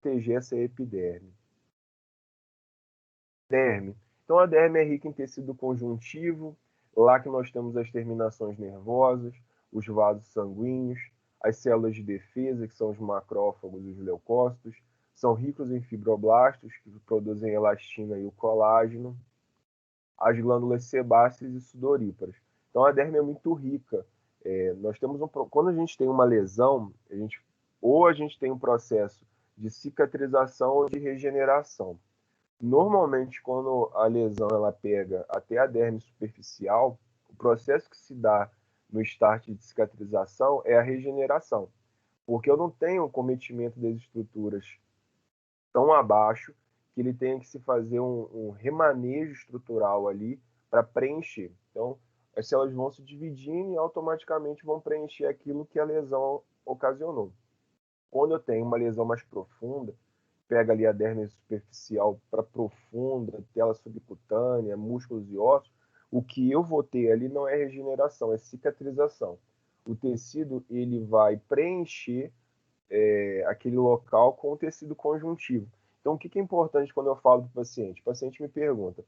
proteger essa epiderme. Derme. Então, a derme é rica em tecido conjuntivo, lá que nós temos as terminações nervosas, os vasos sanguíneos, as células de defesa, que são os macrófagos e os leucócitos, são ricos em fibroblastos, que produzem elastina e o colágeno, as glândulas sebáceas e sudoríparas. Então, a derme é muito rica. Quando a gente tem uma lesão, ou a gente tem um processo de cicatrização ou de regeneração. Normalmente, quando a lesão ela pega até a derme superficial, o processo que se dá no start de cicatrização é a regeneração, porque eu não tenho um cometimento das estruturas tão abaixo que ele tenha que se fazer um remanejo estrutural ali para preencher. Então, as células vão se dividindo e automaticamente vão preencher aquilo que a lesão ocasionou. Quando eu tenho uma lesão mais profunda, pega ali a derme superficial para profunda, tela subcutânea, músculos e ossos, o que eu vou ter ali não é regeneração, é cicatrização. O tecido ele vai preencher aquele local com o tecido conjuntivo. Então, o que é importante quando eu falo para o paciente? O paciente me pergunta,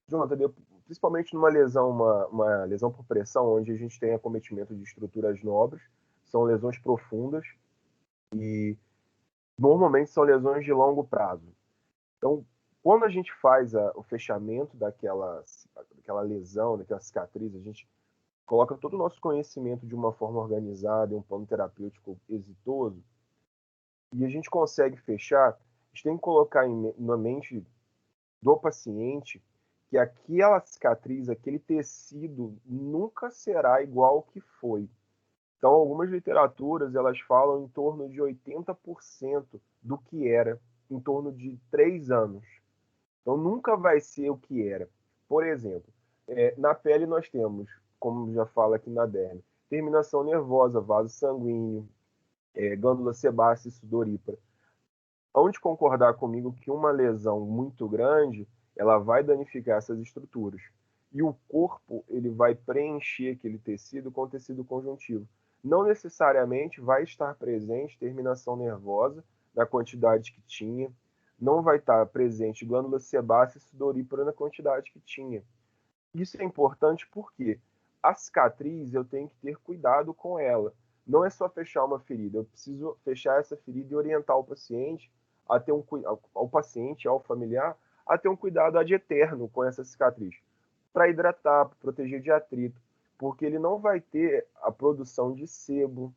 Jonathan, principalmente numa lesão, uma lesão por pressão, onde a gente tem acometimento de estruturas nobres, são lesões profundas e normalmente são lesões de longo prazo. Então, quando a gente faz o fechamento daquela lesão, daquela cicatriz, a gente coloca todo o nosso conhecimento de uma forma organizada, em um plano terapêutico exitoso, e a gente consegue fechar, a gente tem que colocar na mente do paciente que aquela cicatriz, aquele tecido nunca será igual ao que foi. Então, algumas literaturas, elas falam em torno de 80% do que era em torno de 3 anos. Então, nunca vai ser o que era. Por exemplo, na pele nós temos, como já fala aqui na derme, terminação nervosa, vaso sanguíneo, glândula sebácea e sudorípara. Onde concordar comigo que uma lesão muito grande, ela vai danificar essas estruturas. E o corpo, ele vai preencher aquele tecido com tecido conjuntivo. Não necessariamente vai estar presente terminação nervosa na quantidade que tinha, não vai estar presente glândula sebácea e sudorípara na quantidade que tinha. Isso é importante porque a cicatriz eu tenho que ter cuidado com ela. Não é só fechar uma ferida, eu preciso fechar essa ferida e orientar o paciente a ter ao paciente, ao familiar, a ter um cuidado ad eterno com essa cicatriz, para hidratar, para proteger de atrito, porque ele não vai ter a produção de sebo,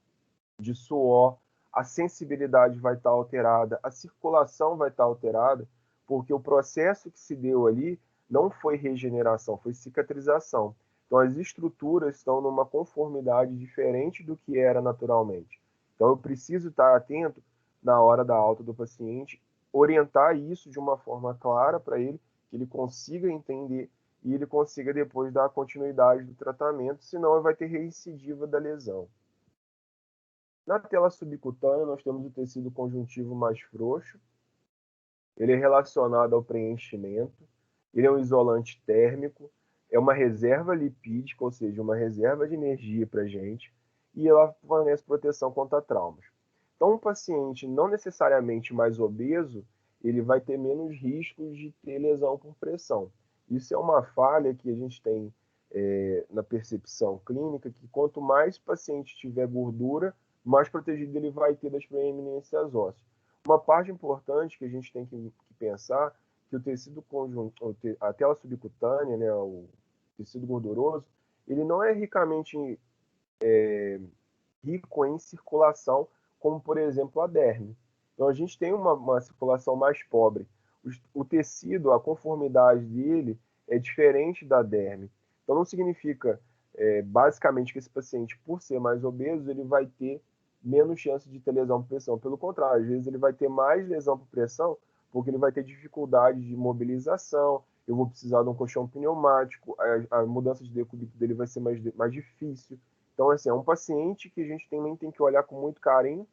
de suor, a sensibilidade vai estar alterada, a circulação vai estar alterada, porque o processo que se deu ali não foi regeneração, foi cicatrização. Então, as estruturas estão numa conformidade diferente do que era naturalmente. Então, eu preciso estar atento na hora da alta do paciente, orientar isso de uma forma clara para ele, que ele consiga entender e ele consiga depois dar continuidade do tratamento, senão ele vai ter recidiva da lesão. Na tela subcutânea, nós temos o tecido conjuntivo mais frouxo. Ele é relacionado ao preenchimento. Ele é um isolante térmico. É uma reserva lipídica, ou seja, uma reserva de energia para a gente. E ela fornece proteção contra traumas. Então, um paciente não necessariamente mais obeso, ele vai ter menos riscos de ter lesão por pressão. Isso é uma falha que a gente tem na percepção clínica, que quanto mais o paciente tiver gordura, mais protegido ele vai ter das preeminências ósseas. Uma parte importante que a gente tem que pensar que o tecido conjunto, a tela subcutânea, né, o tecido gorduroso, ele não é ricamente rico em circulação, como por exemplo a derme. Então a gente tem uma circulação mais pobre. O tecido, a conformidade dele é diferente da derme. Então não significa basicamente que esse paciente, por ser mais obeso, ele vai ter menos chance de ter lesão por pressão. Pelo contrário, às vezes ele vai ter mais lesão por pressão, porque ele vai ter dificuldade de mobilização, eu vou precisar de um colchão pneumático, a mudança de decúbito dele vai ser mais difícil. Então, assim, é um paciente que a gente também tem que olhar com muito carinho,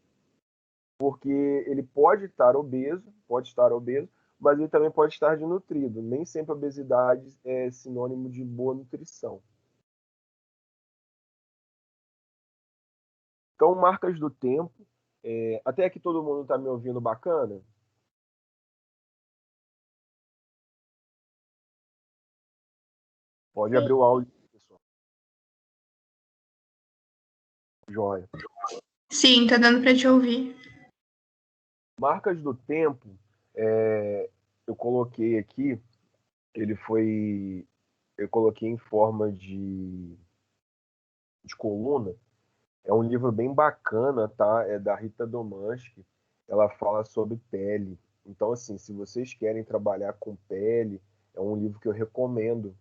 porque ele pode estar obeso, mas ele também pode estar desnutrido. Nem sempre a obesidade é sinônimo de boa nutrição. Então, marcas do tempo. Até aqui todo mundo está me ouvindo bacana? Pode abrir o áudio, pessoal. Joia. Sim, tá dando para te ouvir. Marcas do tempo, eu coloquei aqui, eu coloquei em forma de coluna. É um livro bem bacana, tá? É da Rita Domanski. Ela fala sobre pele. Então, assim, se vocês querem trabalhar com pele, é um livro que eu recomendo.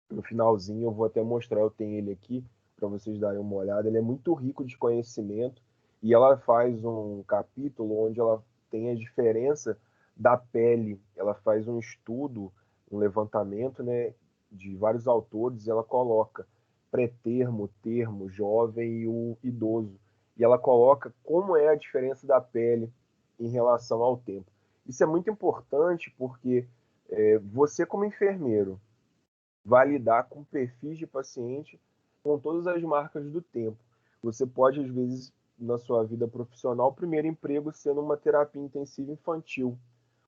No finalzinho eu vou até mostrar, eu tenho ele aqui para vocês darem uma olhada. Ele é muito rico de conhecimento e ela faz um capítulo onde ela tem a diferença da pele. Ela faz um estudo, um levantamento, né, de vários autores e ela coloca pré-termo, termo, jovem e o idoso. E ela coloca como é a diferença da pele em relação ao tempo. Isso é muito importante porque você como enfermeiro vai lidar com perfis de paciente com todas as marcas do tempo. Você pode, às vezes, na sua vida profissional, o primeiro emprego ser numa terapia intensiva infantil,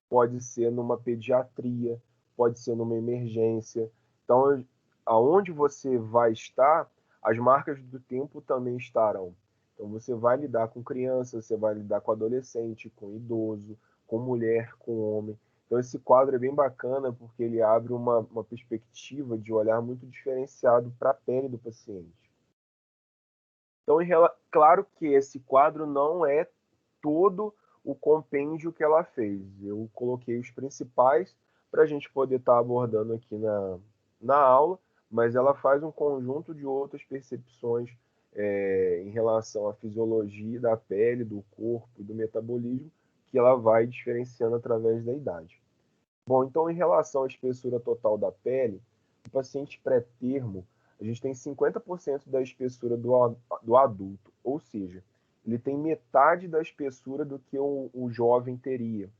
pode ser numa pediatria, pode ser numa emergência. Então, aonde você vai estar, as marcas do tempo também estarão. Então, você vai lidar com criança, você vai lidar com adolescente, com idoso, com mulher, com homem. Então, esse quadro é bem bacana porque ele abre uma perspectiva de olhar muito diferenciado para a pele do paciente. Então, claro que esse quadro não é todo o compêndio que ela fez. Eu coloquei os principais para a gente poder estar abordando aqui na aula, mas ela faz um conjunto de outras percepções em relação à fisiologia da pele, do corpo e do metabolismo, que ela vai diferenciando através da idade. Bom, então em relação à espessura total da pele, o paciente pré-termo, a gente tem 50% da espessura do adulto, ou seja, ele tem metade da espessura do que o jovem teria.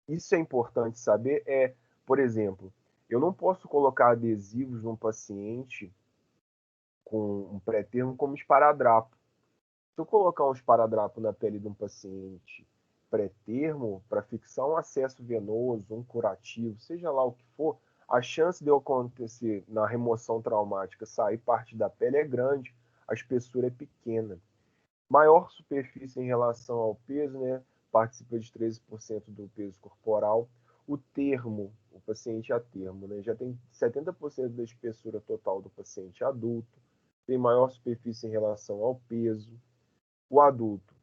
Isso é importante saber, por exemplo, eu não posso colocar adesivos num paciente com um pré-termo como esparadrapo. Se eu colocar um esparadrapo na pele de um paciente pré-termo para fixar um acesso venoso, um curativo, seja lá o que for, a chance de eu acontecer na remoção traumática sair parte da pele é grande, a espessura é pequena. Maior superfície em relação ao peso, né? Participa de 13% do peso corporal. O termo, o paciente a termo, né? Já tem 70% da espessura total do paciente adulto, tem maior superfície em relação ao peso. O adulto,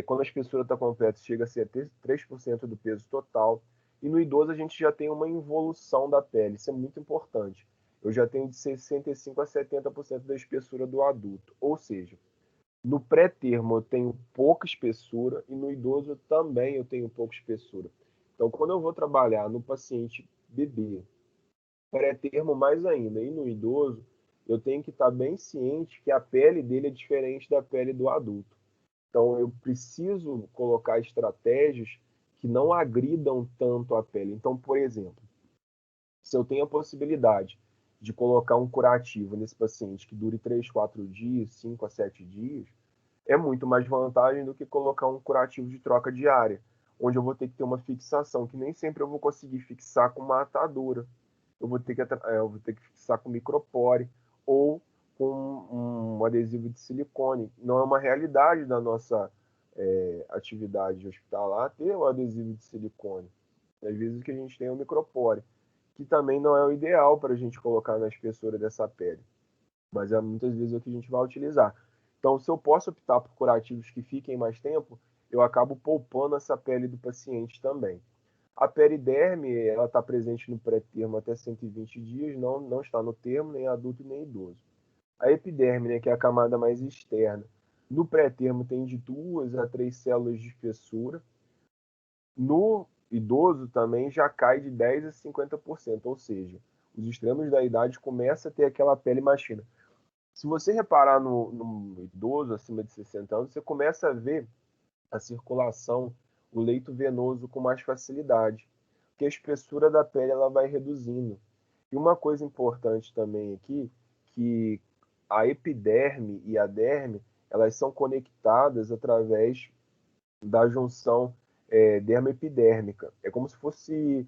quando a espessura está completa, chega a ser 3% do peso total. E no idoso a gente já tem uma involução da pele, isso é muito importante. Eu já tenho de 65% a 70% da espessura do adulto. Ou seja, no pré-termo eu tenho pouca espessura e no idoso também eu tenho pouca espessura. Então, quando eu vou trabalhar no paciente bebê, pré-termo mais ainda, e no idoso, eu tenho que estar bem ciente que a pele dele é diferente da pele do adulto. Então, eu preciso colocar estratégias que não agridam tanto a pele. Então, por exemplo, se eu tenho a possibilidade de colocar um curativo nesse paciente que dure 3, 4 dias, 5 a 7 dias, é muito mais vantagem do que colocar um curativo de troca diária, onde eu vou ter que ter uma fixação, que nem sempre eu vou conseguir fixar com uma atadura. Eu vou ter que fixar com micropore ou com um adesivo de silicone. Não é uma realidade da nossa atividade hospitalar ter o adesivo de silicone. Às vezes o que a gente tem é o micropore, que também não é o ideal para a gente colocar na espessura dessa pele, mas muitas vezes é o que a gente vai utilizar. Então, se eu posso optar por curativos que fiquem mais tempo, eu acabo poupando essa pele do paciente também. A periderme, ela está presente no pré-termo até 120 dias, não está no termo, nem adulto nem idoso. A epiderme, né, que é a camada mais externa, no pré-termo tem de 2 a 3 células de espessura. No idoso também já cai de 10 a 50%, ou seja, os extremos da idade começam a ter aquela pele mais fina. Se você reparar no idoso acima de 60 anos, você começa a ver a circulação, o leito venoso com mais facilidade, porque a espessura da pele ela vai reduzindo. E uma coisa importante também aqui, que a epiderme e a derme, elas são conectadas através da junção dermoepidérmica. É como se fosse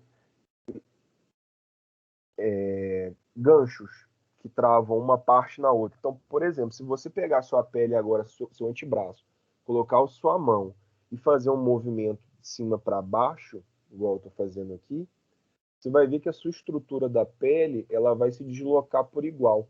ganchos que travam uma parte na outra. Então, por exemplo, se você pegar sua pele agora, seu antebraço, colocar a sua mão e fazer um movimento de cima para baixo, igual eu estou fazendo aqui, você vai ver que a sua estrutura da pele ela vai se deslocar por igual.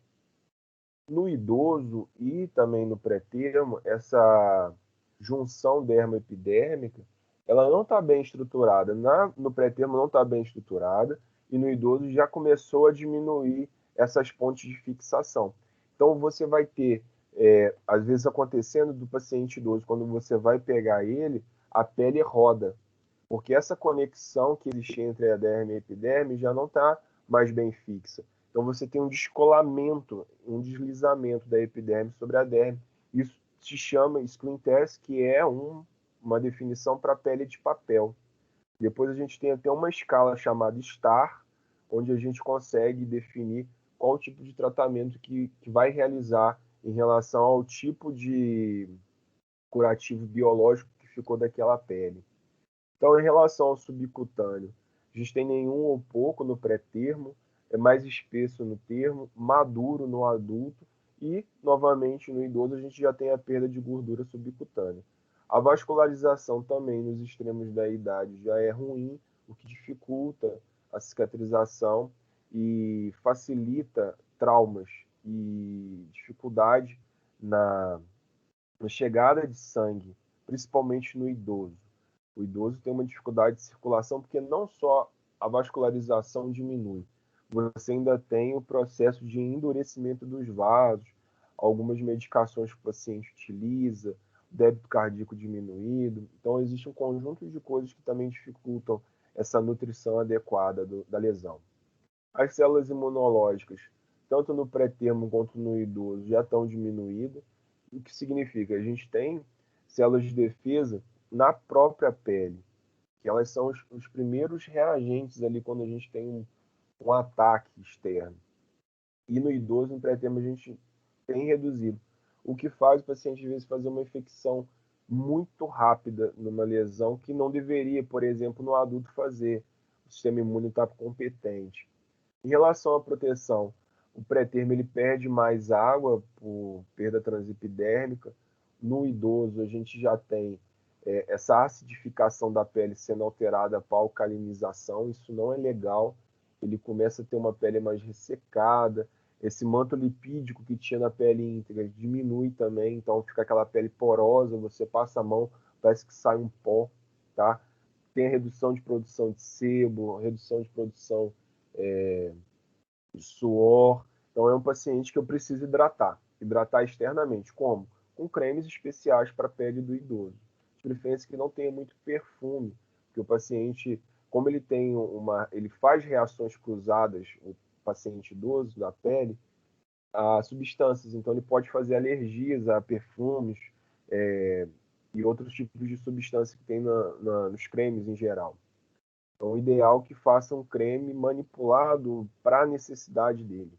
No idoso e também no pré-termo, essa junção dermoepidérmica, ela não está bem estruturada. No pré-termo não está bem estruturada e no idoso já começou a diminuir essas pontes de fixação. Então você vai ter, às vezes acontecendo do paciente idoso, quando você vai pegar ele, a pele roda, porque essa conexão que existe entre a derme e a epiderme já não está mais bem fixa. Então você tem um descolamento, um deslizamento da epiderme sobre a derme. Isso se chama skin test, que é uma definição para pele de papel. Depois a gente tem até uma escala chamada STAR, onde a gente consegue definir qual tipo de tratamento que vai realizar em relação ao tipo de curativo biológico que ficou daquela pele. Então, em relação ao subcutâneo, a gente tem nenhum ou pouco no pré-termo, é mais espesso no termo, maduro no adulto e, novamente, no idoso a gente já tem a perda de gordura subcutânea. A vascularização também nos extremos da idade já é ruim, o que dificulta a cicatrização e facilita traumas e dificuldade na chegada de sangue, principalmente no idoso. O idoso tem uma dificuldade de circulação porque não só a vascularização diminui, você ainda tem o processo de endurecimento dos vasos, algumas medicações que o paciente utiliza, débito cardíaco diminuído. Então, existe um conjunto de coisas que também dificultam essa nutrição adequada da lesão. As células imunológicas, tanto no pré-termo quanto no idoso, já estão diminuídas. O que significa? A gente tem células de defesa na própria pele, que elas são os primeiros reagentes ali quando a gente tem um ataque externo. E no idoso, no pré-termo, a gente tem reduzido. O que faz o paciente, às vezes, fazer uma infecção muito rápida numa lesão que não deveria, por exemplo, no adulto fazer. O sistema imune está competente. Em relação à proteção, o pré-termo ele perde mais água por perda transepidérmica. No idoso, a gente já tem essa acidificação da pele sendo alterada para alcalinização. Isso não é legal. Ele começa a ter uma pele mais ressecada. Esse manto lipídico que tinha na pele íntegra diminui também, então fica aquela pele porosa. Você passa a mão, parece que sai um pó, tá? Tem a redução de produção de sebo, redução de produção de suor. Então, é um paciente que eu preciso hidratar. Hidratar externamente. Como? Com cremes especiais para a pele do idoso. De preferência que não tenha muito perfume, porque o paciente, como ele tem ele faz reações cruzadas, o paciente idoso da pele, a substâncias. Então, ele pode fazer alergias a perfumes e outros tipos de substância que tem nos cremes em geral. Então, o ideal é que faça um creme manipulado para a necessidade dele.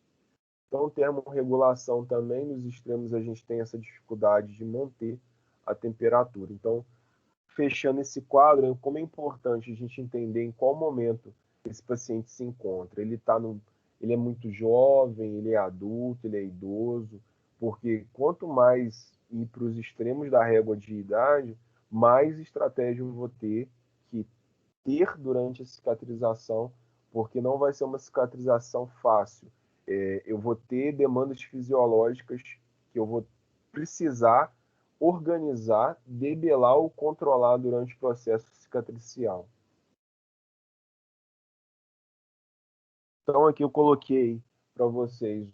Então, termorregulação também, nos extremos a gente tem essa dificuldade de manter a temperatura. Então, fechando esse quadro, como é importante a gente entender em qual momento esse paciente se encontra. Ele é muito jovem, ele é adulto, ele é idoso, porque quanto mais ir para os extremos da régua de idade, mais estratégia eu vou que ter durante a cicatrização, porque não vai ser uma cicatrização fácil. Eu vou ter demandas fisiológicas que eu vou precisar organizar, debelar ou controlar durante o processo cicatricial. Então, aqui eu coloquei para vocês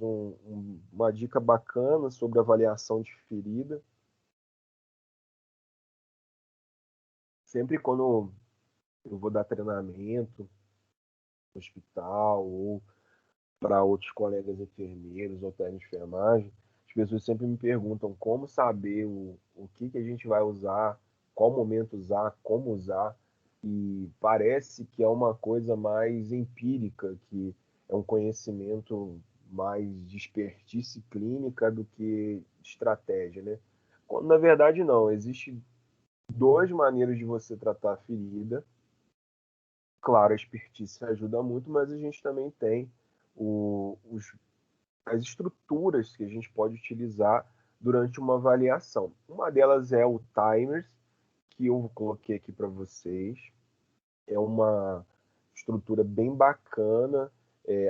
uma dica bacana sobre avaliação de ferida. Sempre quando eu vou dar treinamento no hospital ou para outros colegas enfermeiros ou técnicos de enfermagem, as pessoas sempre me perguntam como saber o que a gente vai usar, qual momento usar, como usar, e parece que é uma coisa mais empírica, que é um conhecimento mais de expertise clínica do que de estratégia, né? Quando, na verdade, não. Existem duas maneiras de você tratar a ferida. Claro, a expertise ajuda muito, mas a gente também tem as estruturas que a gente pode utilizar durante uma avaliação. Uma delas é o Timers, que eu coloquei aqui para vocês. É uma estrutura bem bacana.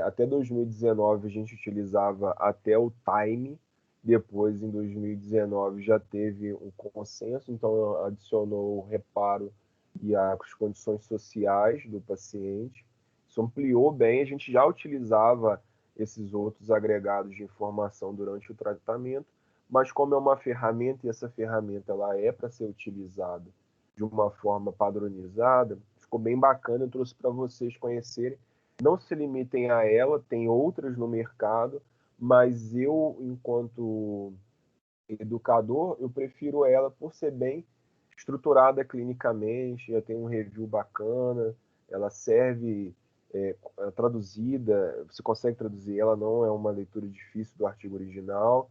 Até 2019 a gente utilizava até o Time, depois em 2019 já teve um consenso, então adicionou o reparo e as condições sociais do paciente. Isso ampliou bem, a gente já utilizava esses outros agregados de informação durante o tratamento, mas como é uma ferramenta e essa ferramenta ela é para ser utilizada de uma forma padronizada, ficou bem bacana, eu trouxe para vocês conhecerem. Não se limitem a ela, tem outras no mercado, mas eu, enquanto educador, eu prefiro ela por ser bem estruturada clinicamente, já tem um review bacana, ela serve traduzida, você consegue traduzir ela, não é uma leitura difícil do artigo original,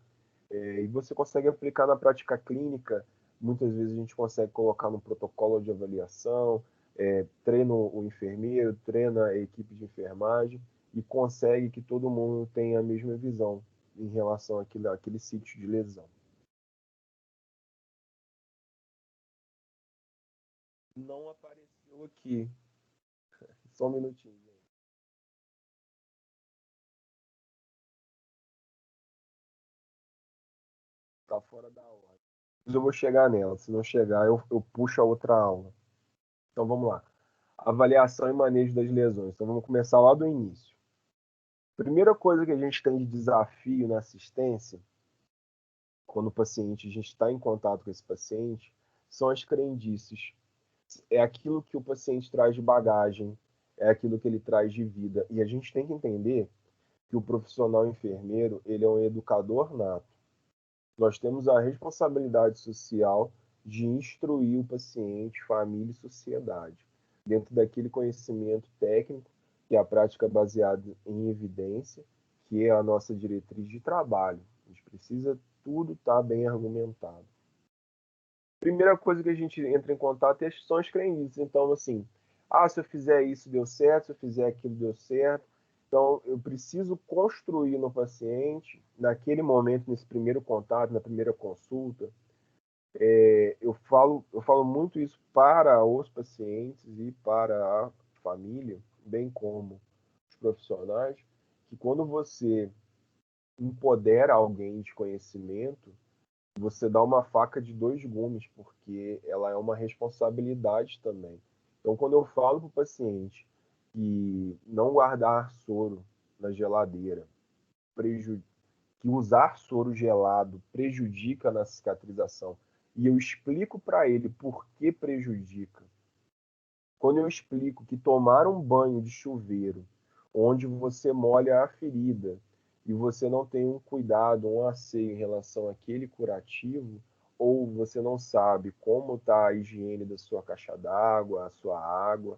e você consegue aplicar na prática clínica. Muitas vezes a gente consegue colocar no protocolo de avaliação, treina o enfermeiro, treina a equipe de enfermagem e consegue que todo mundo tenha a mesma visão em relação àquele sítio de lesão. Não apareceu aqui. Só um minutinho, gente. Tá fora da ordem. Mas eu vou chegar nela. Se não chegar, eu puxo a outra aula. Então vamos lá. Avaliação e manejo das lesões. Então vamos começar lá do início. Primeira coisa que a gente tem de desafio na assistência, quando o paciente, a gente está em contato com esse paciente, são as crendices. É aquilo que o paciente traz de bagagem, é aquilo que ele traz de vida. E a gente tem que entender que o profissional enfermeiro, ele é um educador nato. Nós temos a responsabilidade social de instruir o paciente, família e sociedade, dentro daquele conhecimento técnico, que é a prática baseada em evidência, que é a nossa diretriz de trabalho. A gente precisa tudo estar bem argumentado. Primeira coisa que a gente entra em contato são as crendices. Então, assim, se eu fizer isso deu certo, se eu fizer aquilo deu certo. Então, eu preciso construir no paciente, naquele momento, nesse primeiro contato, na primeira consulta, eu falo muito isso para os pacientes e para a família, bem como os profissionais, que quando você empodera alguém de conhecimento, você dá uma faca de dois gumes, porque ela é uma responsabilidade também. Então, quando eu falo para o paciente que não guardar soro na geladeira, que usar soro gelado prejudica na cicatrização, e eu explico para ele por que prejudica, quando eu explico que tomar um banho de chuveiro, onde você molha a ferida e você não tem um cuidado, um asseio em relação àquele curativo, ou você não sabe como está a higiene da sua caixa d'água, a sua água,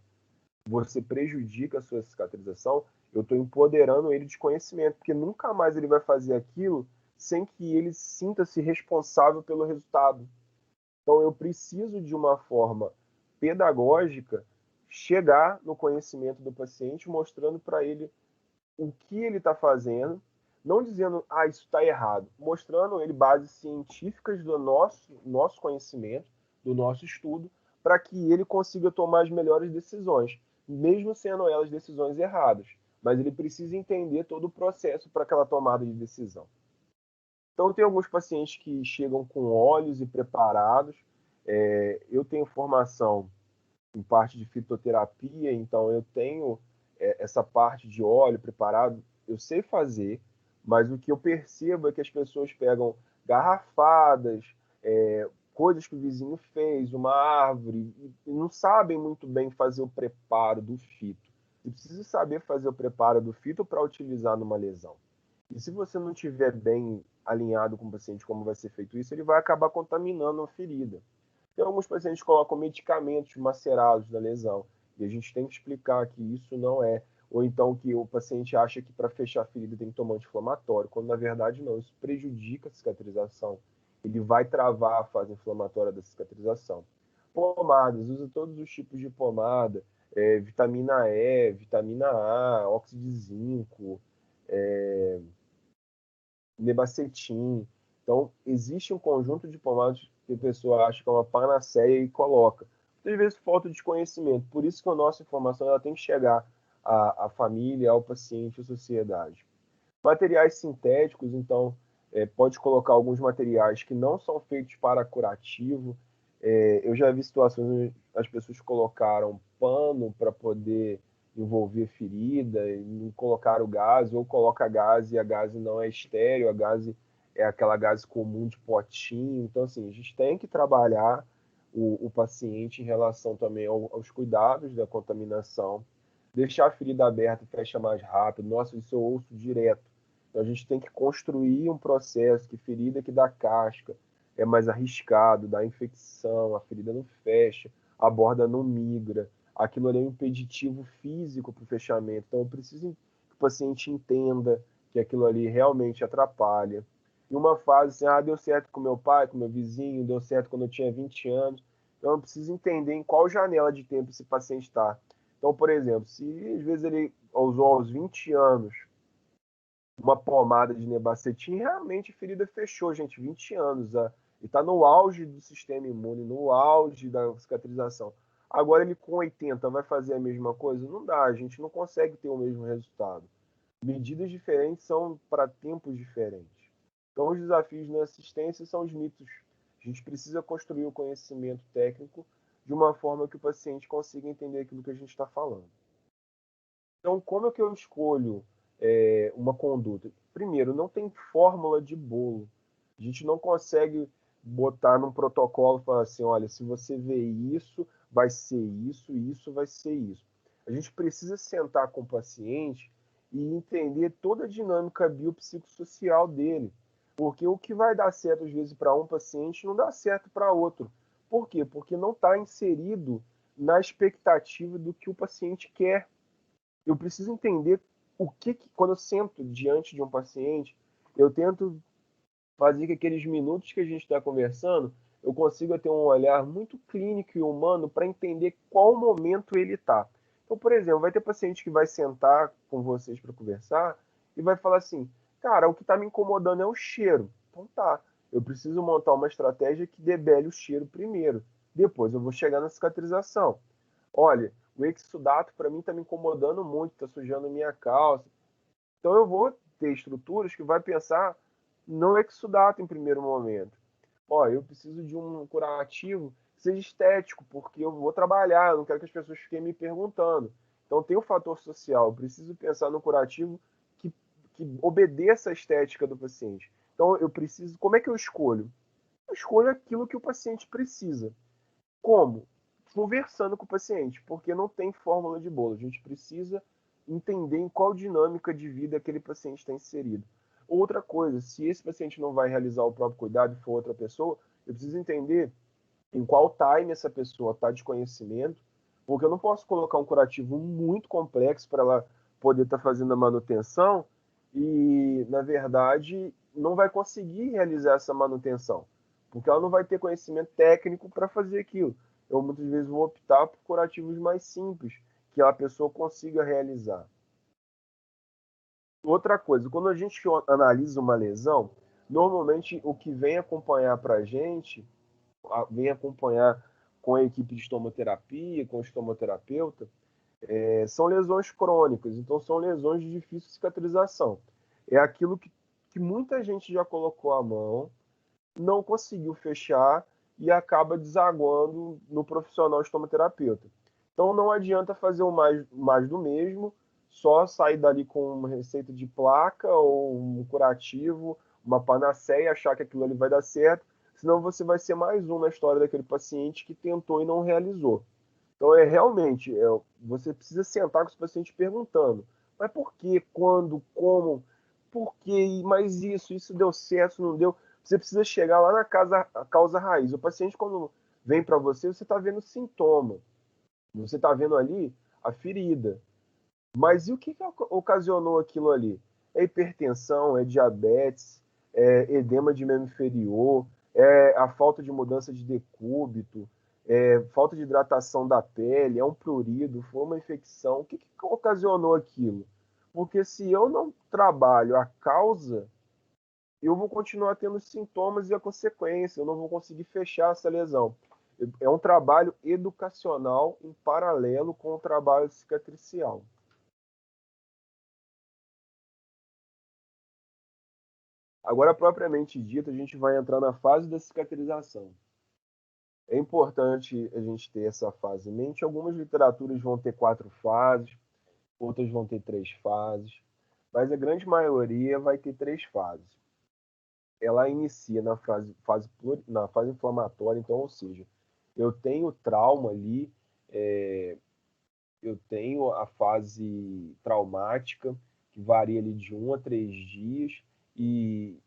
você prejudica a sua cicatrização, eu estou empoderando ele de conhecimento, porque nunca mais ele vai fazer aquilo sem que ele sinta-se responsável pelo resultado. Então, eu preciso, de uma forma pedagógica, chegar no conhecimento do paciente, mostrando para ele o que ele está fazendo, não dizendo, isso está errado, mostrando ele bases científicas do nosso conhecimento, do nosso estudo, para que ele consiga tomar as melhores decisões, mesmo sendo elas decisões erradas. Mas ele precisa entender todo o processo para aquela tomada de decisão. Então, tem alguns pacientes que chegam com óleos e preparados. Eu tenho formação em parte de fitoterapia, então eu tenho essa parte de óleo preparado, eu sei fazer, mas o que eu percebo é que as pessoas pegam garrafadas, coisas que o vizinho fez, uma árvore, e não sabem muito bem fazer o preparo do fito. E precisa saber fazer o preparo do fito para utilizar numa lesão. E se você não tiver bem alinhado com o paciente como vai ser feito isso, ele vai acabar contaminando a ferida. Tem alguns pacientes que colocam medicamentos macerados na lesão, e a gente tem que explicar que isso não é. Ou então que o paciente acha que para fechar a ferida tem que tomar anti-inflamatório, quando na verdade não, isso prejudica a cicatrização. Ele vai travar a fase inflamatória da cicatrização. Pomadas, usa todos os tipos de pomada, vitamina E, vitamina A, óxido de zinco, Nebacetim. Então, existe um conjunto de pomadas que a pessoa acha que é uma panaceia e coloca. Muitas vezes falta de conhecimento. Por isso que a nossa informação ela tem que chegar à família, ao paciente, à sociedade. Materiais sintéticos, então, pode colocar alguns materiais que não são feitos para curativo. Eu já vi situações onde as pessoas colocaram pano para poder envolver ferida, e não colocaram gás, ou coloca gás e a gás não é estéreo, a gás é aquela gás comum de potinho. Então, assim, a gente tem que trabalhar o paciente em relação também aos cuidados da contaminação. Deixar a ferida aberta fecha mais rápido. Nossa, isso eu ouço direto. Então, a gente tem que construir um processo que ferida que dá casca é mais arriscado, dá infecção, a ferida não fecha, a borda não migra. Aquilo ali é um impeditivo físico para o fechamento. Então, eu preciso que o paciente entenda que aquilo ali realmente atrapalha. Em uma fase assim, deu certo com meu pai, com meu vizinho, deu certo quando eu tinha 20 anos. Então, eu preciso entender em qual janela de tempo esse paciente está. Então, por exemplo, se às vezes ele usou aos 20 anos uma pomada de nebacetim, realmente a ferida fechou, gente, 20 anos. E está no auge do sistema imune, no auge da cicatrização. Agora ele com 80 vai fazer a mesma coisa? Não dá, a gente não consegue ter o mesmo resultado. Medidas diferentes são para tempos diferentes. Então os desafios na assistência são os mitos. A gente precisa construir o conhecimento técnico de uma forma que o paciente consiga entender aquilo que a gente está falando. Então, como é que eu escolho uma conduta? Primeiro, não tem fórmula de bolo. A gente não consegue botar num protocolo e falar assim, olha, se você vê isso, vai ser isso, isso vai ser isso. A gente precisa sentar com o paciente e entender toda a dinâmica biopsicossocial dele. Porque o que vai dar certo, às vezes, para um paciente não dá certo para outro. Por quê? Porque não está inserido na expectativa do que o paciente quer. Eu preciso entender quando eu sento diante de um paciente, eu tento fazer que aqueles minutos que a gente está conversando, eu consiga ter um olhar muito clínico e humano para entender qual momento ele está. Então, por exemplo, vai ter paciente que vai sentar com vocês para conversar e vai falar assim, cara, o que está me incomodando é o cheiro. Então tá, eu preciso montar uma estratégia que debele o cheiro primeiro. Depois eu vou chegar na cicatrização. Olha, o exudato para mim está me incomodando muito, está sujando minha calça. Então eu vou ter estruturas que vai pensar no exudato em primeiro momento. Ó, eu preciso de um curativo que seja estético, porque eu vou trabalhar, eu não quero que as pessoas fiquem me perguntando. Então tem o fator social, eu preciso pensar no curativo que obedeça à estética do paciente. Então eu preciso, como é que eu escolho? Eu escolho aquilo que o paciente precisa. Como? Conversando com o paciente, porque não tem fórmula de bolo. A gente precisa entender em qual dinâmica de vida aquele paciente está inserido. Outra coisa, se esse paciente não vai realizar o próprio cuidado e for outra pessoa, eu preciso entender em qual time essa pessoa está de conhecimento, porque eu não posso colocar um curativo muito complexo para ela poder estar fazendo a manutenção e, na verdade, não vai conseguir realizar essa manutenção, porque ela não vai ter conhecimento técnico para fazer aquilo. Eu muitas vezes vou optar por curativos mais simples, que a pessoa consiga realizar. Outra coisa, quando a gente analisa uma lesão, normalmente o que vem acompanhar para a gente, vem acompanhar com a equipe de estomoterapia, com o estomoterapeuta, são lesões crônicas, então são lesões de difícil cicatrização. É aquilo que muita gente já colocou a mão, não conseguiu fechar e acaba desaguando no profissional estomoterapeuta. Então não adianta fazer o mais do mesmo, só sair dali com uma receita de placa ou um curativo, uma panaceia e achar que aquilo ali vai dar certo, senão você vai ser mais um na história daquele paciente que tentou e não realizou. Então realmente, você precisa sentar com esse paciente perguntando, mas por quê, quando, como, por quê, mas isso deu certo, não deu? Você precisa chegar lá na causa raiz. O paciente, quando vem para você, você está vendo sintoma. Você está vendo ali a ferida. Mas e o que ocasionou aquilo ali? É hipertensão, é diabetes, é edema de membro inferior, é a falta de mudança de decúbito, é falta de hidratação da pele, é um prurido, foi uma infecção. O que ocasionou aquilo? Porque se eu não trabalho a causa, eu vou continuar tendo os sintomas e a consequência, eu não vou conseguir fechar essa lesão. É um trabalho educacional em paralelo com o trabalho cicatricial. Agora, propriamente dito, a gente vai entrar na fase da cicatrização. É importante a gente ter essa fase em mente. Algumas literaturas vão ter 4 fases, outras vão ter 3 fases, mas a grande maioria vai ter 3 fases. Ela inicia na fase inflamatória, então, ou seja, eu tenho trauma ali, eu tenho a fase traumática, que varia ali de 1 a 3 dias, e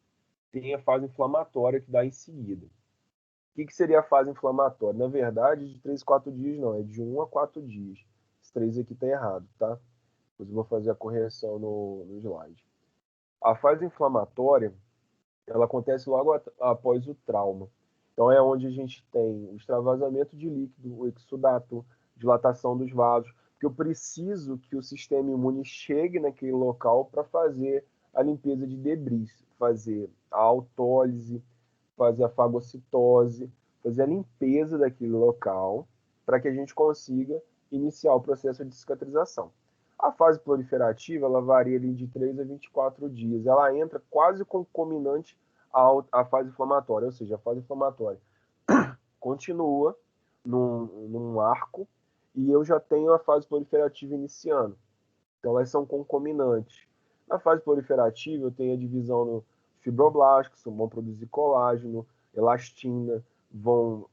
tem a fase inflamatória que dá em seguida. O que seria a fase inflamatória? Na verdade, de 3 a 4 dias não, é de 1 a 4 dias. Esse 3 aqui está errado, tá? Depois eu vou fazer a correção no slide. A fase inflamatória, ela acontece logo após o trauma. Então é onde a gente tem o extravasamento de líquido, o exudato, dilatação dos vasos, porque eu preciso que o sistema imune chegue naquele local para fazer a limpeza de debris, fazer a autólise, fazer a fagocitose, fazer a limpeza daquele local para que a gente consiga iniciar o processo de cicatrização. A fase proliferativa ela varia ali de 3 a 24 dias. Ela entra quase concomitante à fase inflamatória, ou seja, a fase inflamatória continua num arco e eu já tenho a fase proliferativa iniciando. Então, elas são concomitantes. Na fase proliferativa, eu tenho a divisão no fibroblastos, que vão produzir colágeno, elastina, vão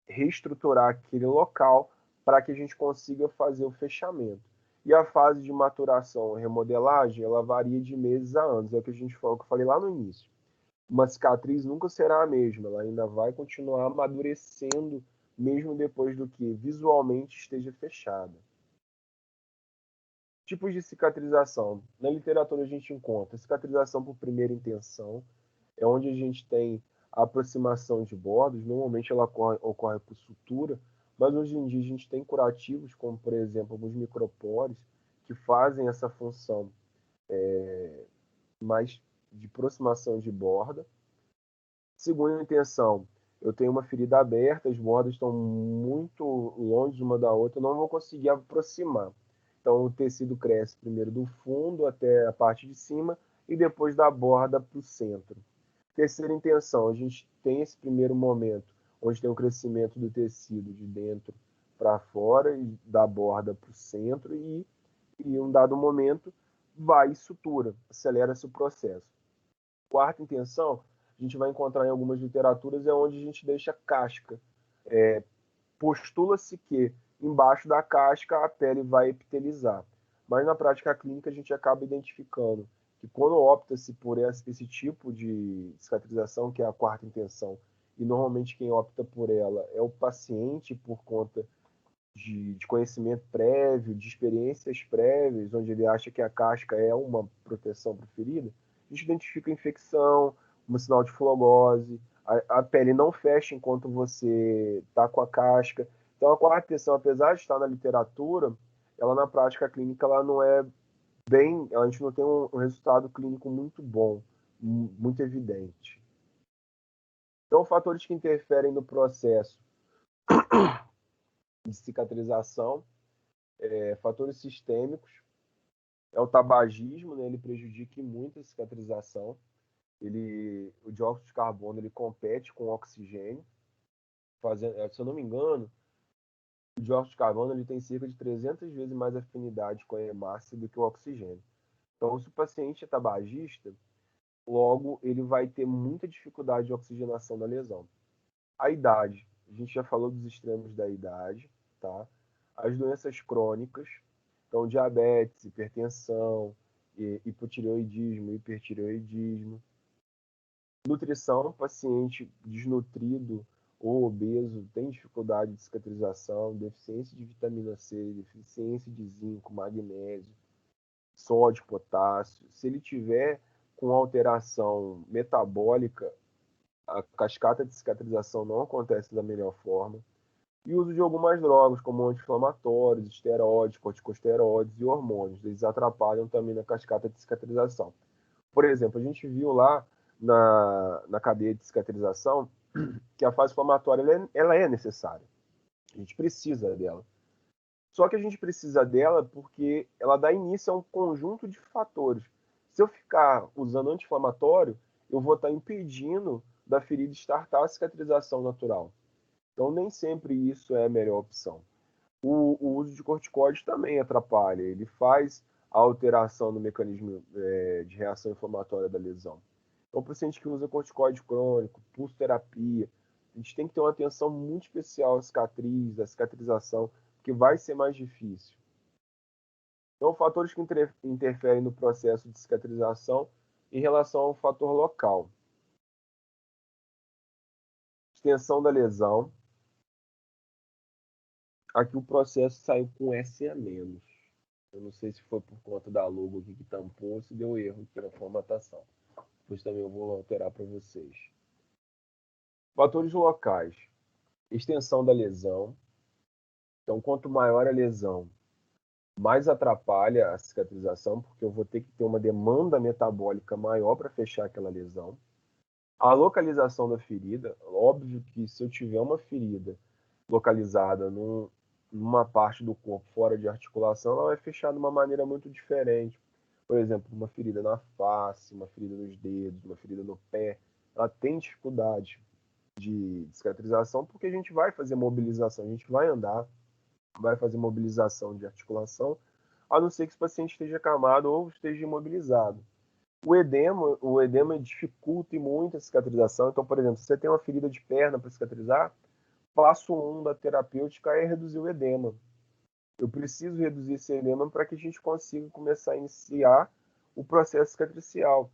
reestruturar aquele local para que a gente consiga fazer o fechamento. E a fase de maturação e remodelagem, ela varia de meses a anos. É o que a gente falou, que eu falei lá no início. Uma cicatriz nunca será a mesma, ela ainda vai continuar amadurecendo, mesmo depois do que visualmente esteja fechada. Tipos de cicatrização. Na literatura a gente encontra cicatrização por primeira intenção, é onde a gente tem a aproximação de bordos, normalmente ela ocorre por sutura, mas hoje em dia a gente tem curativos, como por exemplo alguns micropores, que fazem essa função mais de aproximação de borda. Segunda intenção, eu tenho uma ferida aberta, as bordas estão muito longe uma da outra, eu não vou conseguir aproximar. Então, o tecido cresce primeiro do fundo até a parte de cima e depois da borda para o centro. Terceira intenção, a gente tem esse primeiro momento, onde tem o crescimento do tecido de dentro para fora e da borda para o centro e em um dado momento vai e sutura, acelera-se o processo. Quarta intenção, a gente vai encontrar em algumas literaturas, é onde a gente deixa casca. Postula-se que embaixo da casca a pele vai epitelizar. Mas na prática clínica a gente acaba identificando que quando opta-se por esse tipo de cicatrização, que é a quarta intenção, e normalmente quem opta por ela é o paciente por conta de conhecimento prévio, de experiências prévias, onde ele acha que a casca é uma proteção preferida, a gente identifica a infecção, um sinal de flogose, a pele não fecha enquanto você está com a casca. Então, a quarta intenção, apesar de estar na literatura, ela na prática clínica ela não é bem, a gente não tem um resultado clínico muito bom, muito evidente. Então, fatores que interferem no processo de cicatrização, fatores sistêmicos, é o tabagismo, né? Ele prejudica muito a cicatrização. O dióxido de carbono ele compete com o oxigênio, se eu não me engano, o dióxido de carbono ele tem cerca de 300 vezes mais afinidade com a hemácia do que o oxigênio. Então, se o paciente é tabagista, logo ele vai ter muita dificuldade de oxigenação da lesão. A idade, a gente já falou dos extremos da idade, tá? As doenças crônicas, então diabetes, hipertensão, hipotireoidismo, hipertireoidismo. Nutrição, paciente desnutrido ou obeso tem dificuldade de cicatrização, deficiência de vitamina C, deficiência de zinco, magnésio, sódio, potássio. Se ele tiver com alteração metabólica, a cascata de cicatrização não acontece da melhor forma. E o uso de algumas drogas, como anti-inflamatórios, esteroides, corticosteroides e hormônios. Eles atrapalham também na cascata de cicatrização. Por exemplo, a gente viu lá na cadeia de cicatrização que a fase inflamatória ela é necessária. A gente precisa dela. Só que a gente precisa dela porque ela dá início a um conjunto de fatores. Se eu ficar usando anti-inflamatório, eu vou estar impedindo da ferida estartar a cicatrização natural. Então, nem sempre isso é a melhor opção. O uso de corticoides também atrapalha. Ele faz a alteração no mecanismo de reação inflamatória da lesão. Então, o paciente que usa corticoide crônico, pulsoterapia, a gente tem que ter uma atenção muito especial à cicatriz, à cicatrização, que vai ser mais difícil. Então, fatores que interferem no processo de cicatrização em relação ao fator local. Extensão da lesão. Aqui o processo saiu com S a menos. Eu não sei se foi por conta da logo aqui que tampou ou se deu erro aqui na formatação. Depois também eu vou alterar para vocês. Fatores locais. Extensão da lesão. Então, quanto maior a lesão, mais atrapalha a cicatrização, porque eu vou ter que ter uma demanda metabólica maior para fechar aquela lesão. A localização da ferida, óbvio que se eu tiver uma ferida localizada numa parte do corpo fora de articulação, ela vai fechar de uma maneira muito diferente. Por exemplo, uma ferida na face, uma ferida nos dedos, uma ferida no pé, ela tem dificuldade de cicatrização porque a gente vai fazer mobilização, a gente vai andar, vai fazer mobilização de articulação, a não ser que esse paciente esteja acamado ou esteja imobilizado. O edema dificulta muito a cicatrização. Então, por exemplo, se você tem uma ferida de perna para cicatrizar, passo 1 da terapêutica é reduzir o edema. Eu preciso reduzir esse edema para que a gente consiga começar a iniciar o processo cicatricial.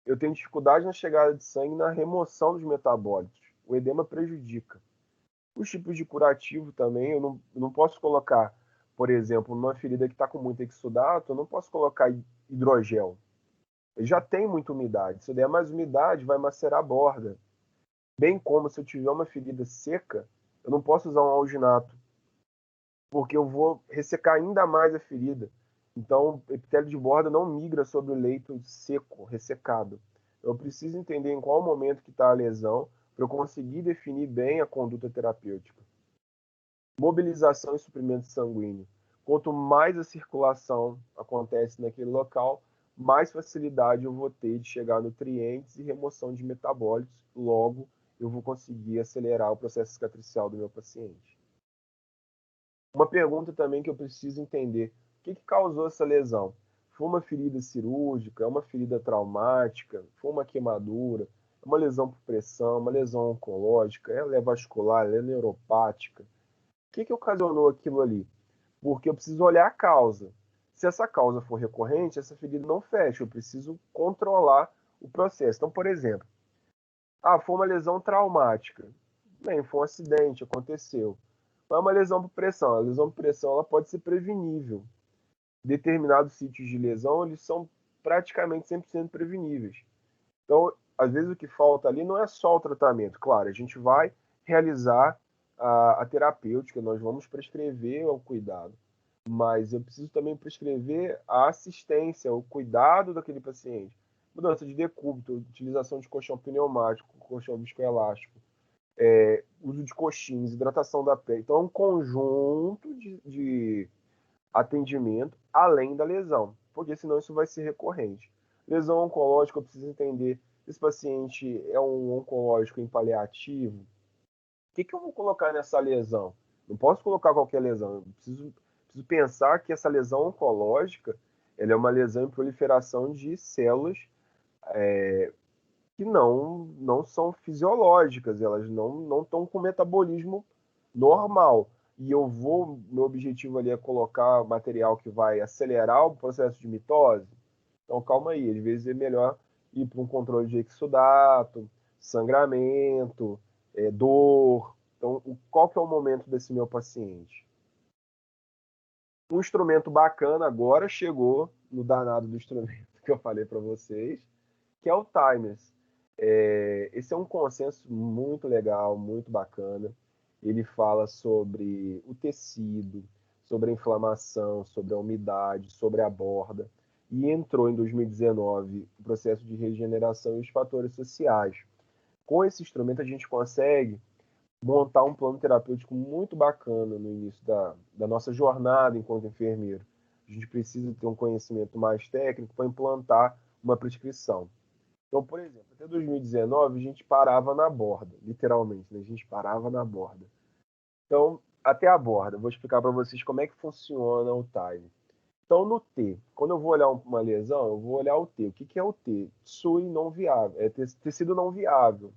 Eu tenho dificuldade na chegada de sangue na remoção dos metabólitos. O edema prejudica. Os tipos de curativo também, eu não posso colocar, por exemplo, numa ferida que está com muito exudato, eu não posso colocar hidrogel. Ele já tem muita umidade. Se eu der mais umidade, vai macerar a borda. Bem como se eu tiver uma ferida seca, eu não posso usar um alginato, porque eu vou ressecar ainda mais a ferida. Então, o epitélio de borda não migra sobre o leito seco, ressecado. Eu preciso entender em qual momento que está a lesão para eu conseguir definir bem a conduta terapêutica. Mobilização e suprimento sanguíneo. Quanto mais a circulação acontece naquele local, mais facilidade eu vou ter de chegar a nutrientes e remoção de metabólitos. Logo, eu vou conseguir acelerar o processo cicatricial do meu paciente. Uma pergunta também que eu preciso entender: o que causou essa lesão? Foi uma ferida cirúrgica? É uma ferida traumática? Foi uma queimadura? É uma lesão por pressão? Uma lesão oncológica? Ela é vascular? Ela é neuropática? O que ocasionou aquilo ali? Porque eu preciso olhar a causa. Se essa causa for recorrente, essa ferida não fecha. Eu preciso controlar o processo. Então, por exemplo, foi uma lesão traumática. Bem, foi um acidente, aconteceu. Mas é uma lesão por pressão. A lesão por pressão ela pode ser prevenível. Determinados sítios de lesão, eles são praticamente 100% preveníveis. Então, às vezes o que falta ali não é só o tratamento. Claro, a gente vai realizar a terapêutica, nós vamos prescrever o cuidado. Mas eu preciso também prescrever a assistência, o cuidado daquele paciente. Mudança de decúbito, utilização de colchão pneumático, colchão viscoelástico, uso de coxins, hidratação da pele. Então, é um conjunto de atendimento além da lesão, porque senão isso vai ser recorrente. Lesão oncológica, eu preciso entender se esse paciente é um oncológico em paliativo. O que eu vou colocar nessa lesão? Não posso colocar qualquer lesão. Eu preciso pensar que essa lesão oncológica ela é uma lesão em proliferação de células que não são fisiológicas, elas não estão com metabolismo normal. E meu objetivo ali é colocar material que vai acelerar o processo de mitose. Então, calma aí, às vezes é melhor ir para um controle de exudato, sangramento, dor. Então, qual que é o momento desse meu paciente? Um instrumento bacana agora chegou no danado do instrumento que eu falei para vocês, que é o Timers. Esse é um consenso muito legal, muito bacana. Ele fala sobre o tecido, sobre a inflamação, sobre a umidade, sobre a borda. E entrou em 2019 o processo de regeneração e os fatores sociais. Com esse instrumento, a gente consegue montar um plano terapêutico muito bacana no início da nossa jornada enquanto enfermeiro. A gente precisa ter um conhecimento mais técnico para implantar uma prescrição. Então, por exemplo, até 2019 a gente parava na borda, literalmente, né? A gente parava na borda. Então, até a borda, vou explicar para vocês como é que funciona o time. Então, no T, quando eu vou olhar uma lesão, eu vou olhar o T. O que que é o T? SUI não viável, é tecido não viável.